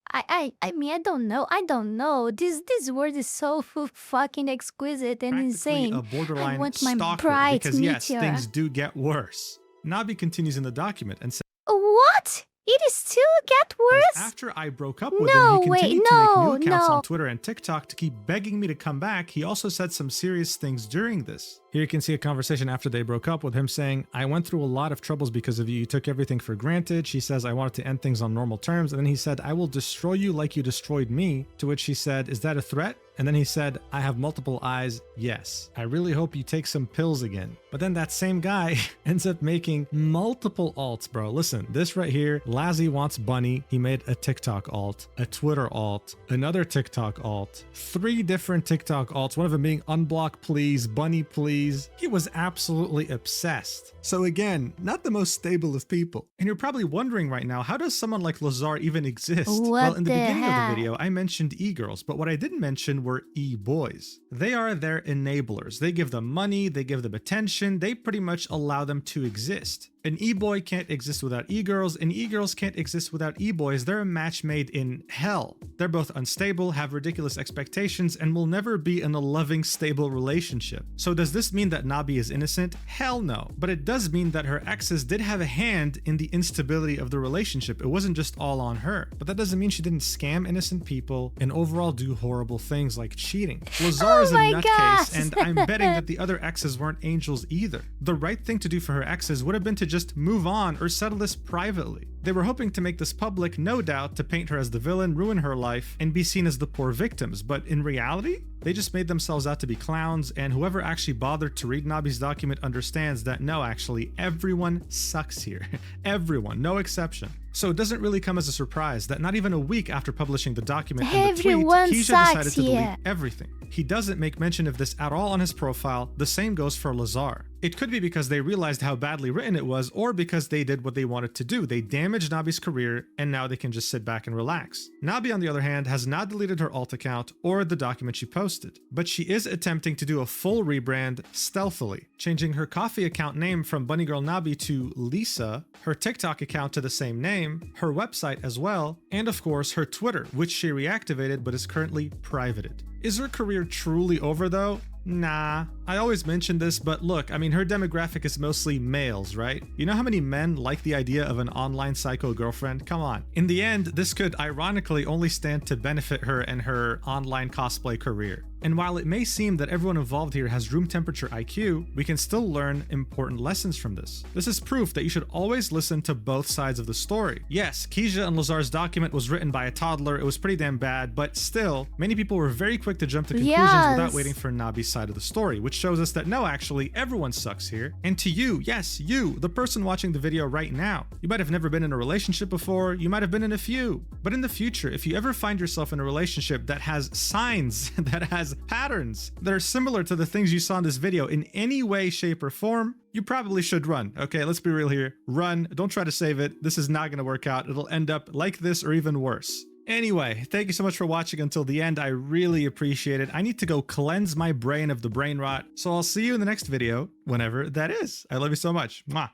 I mean, I don't know. This word is so fucking exquisite and insane. A borderline I want my stalker, bride because to meet yes, her. things do get worse. Nabi continues in the document and says, What? It is still get worse? After I broke up with him, he continued to make new accounts on Twitter and TikTok to keep begging me to come back. He also said some serious things during this. Here you can see a conversation after they broke up with him saying, I went through a lot of troubles because of you. You took everything for granted. She says, I wanted to end things on normal terms. And then he said, I will destroy you like you destroyed me. To which she said, is that a threat? And then he said, I have multiple eyes. Yes. I really hope you take some pills again. But then that same guy ends up making multiple alts, bro. Listen, this right here, Lazzy wants Bunny. He made a TikTok alt, a Twitter alt, another TikTok alt, 3 different TikTok alts, one of them being unblock please, Bunny please. He was absolutely obsessed. So again, not the most stable of people. And you're probably wondering right now, how does someone like Lazar even exist? Well, in the beginning of the video, I mentioned e-girls, but what I didn't mention were e-boys. They are their enablers. They give them money, they give them attention, they pretty much allow them to exist. An e-boy can't exist without e-girls, and e-girls can't exist without e-boys. They're a match made in hell. They're both unstable, have ridiculous expectations, and will never be in a loving, stable relationship. So does this mean that Nabi is innocent? Hell no. But it does mean that her exes did have a hand in the instability of the relationship. It wasn't just all on her. But that doesn't mean she didn't scam innocent people and overall do horrible things like cheating. Lazar is a nutcase, and I'm betting that the other exes weren't angels either. The right thing to do for her exes would have been to just move on or settle this privately. They were hoping to make this public, no doubt, to paint her as the villain, ruin her life, and be seen as the poor victims. But in reality, they just made themselves out to be clowns, and whoever actually bothered to read Nabi's document understands that no, actually, everyone sucks here. Everyone, no exception. So it doesn't really come as a surprise that not even a week after publishing the document and the tweet, Keisha decided to delete everything. He doesn't make mention of this at all on his profile. The same goes for Lazar. It could be because they realized how badly written it was, or because they did what they wanted to do. They damaged Nabi's career, and now they can just sit back and relax. Nabi, on the other hand, has not deleted her alt account or the document she posted, but she is attempting to do a full rebrand stealthily, changing her coffee account name from BunnyGirlNabi to Lisa, her TikTok account to the same name, her website as well, and of course her Twitter, which she reactivated but is currently privated. Is her career truly over though? Nah. I always mention this, but look, I mean, her demographic is mostly males, right? You know how many men like the idea of an online psycho girlfriend? Come on. In the end, this could ironically only stand to benefit her and her online cosplay career. And while it may seem that everyone involved here has room temperature IQ, we can still learn important lessons from this. This is proof that you should always listen to both sides of the story. Yes, Keisha and Lazar's document was written by a toddler. It was pretty damn bad, but still, many people were very quick to jump to conclusions without waiting for Nabi's side of the story, which shows us that no, actually, everyone sucks here. And to you, yes, you, the person watching the video right now, you might have never been in a relationship before, you might have been in a few. But in the future, if you ever find yourself in a relationship that has signs, that has patterns that are similar to the things you saw in this video in any way, shape, or form, you probably should run. Okay, let's be real here. Run, don't try to save it. This is not gonna work out. It'll end up like this or even worse. Anyway, thank you so much for watching until the end. I really appreciate it. I need to go cleanse my brain of the brain rot. So I'll see you in the next video, whenever that is. I love you so much. Mwah.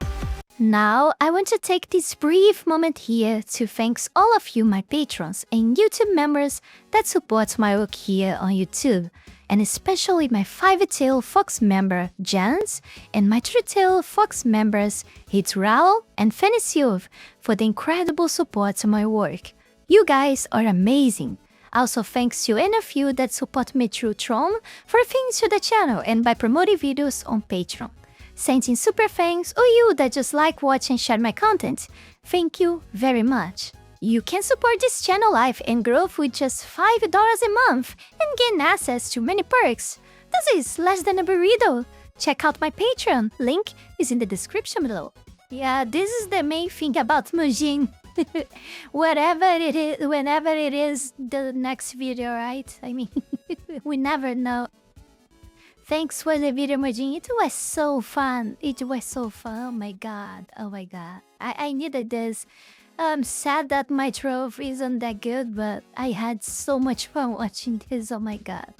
Now, I want to take this brief moment here to thank all of you, my patrons and YouTube members that support my work here on YouTube, and especially my 5-tail Fox member, Jans, and my 3-tail Fox members, Heath Rowell and Fenny Sylvy, for the incredible support to my work. You guys are amazing. Also thanks to any of you that support me through Tron for things to the channel and by promoting videos on Patreon. Sending super thanks, or you that just like watch and share my content. Thank you very much. You can support this channel life and growth with just $5 a month and gain access to many perks. This is less than a burrito. Check out my Patreon, link is in the description below. Yeah, this is the main thing about Mujin. Whatever it is, whenever it is the next video, right? I mean, we never know. Thanks for the video, Mujin. It was so fun. It was so fun. Oh my god. Oh my god. I needed this. I'm sad that my throat isn't that good, but I had so much fun watching this. Oh my god.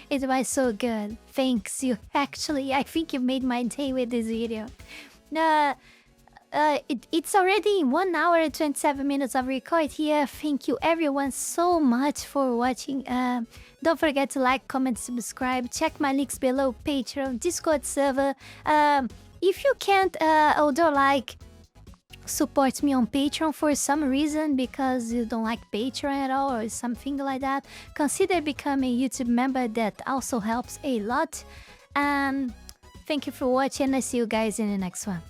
It was so good. Thanks. You actually, I think you made my day with this video. It's already 1 hour and 27 minutes of record here. Thank you everyone so much for watching. Don't forget to like, comment, subscribe. Check my links below, Patreon, Discord server. If you can't, although like, support me on Patreon for some reason because you don't like Patreon at all or something like that, consider becoming a YouTube member. That also helps a lot. Thank you for watching and I see you guys in the next one.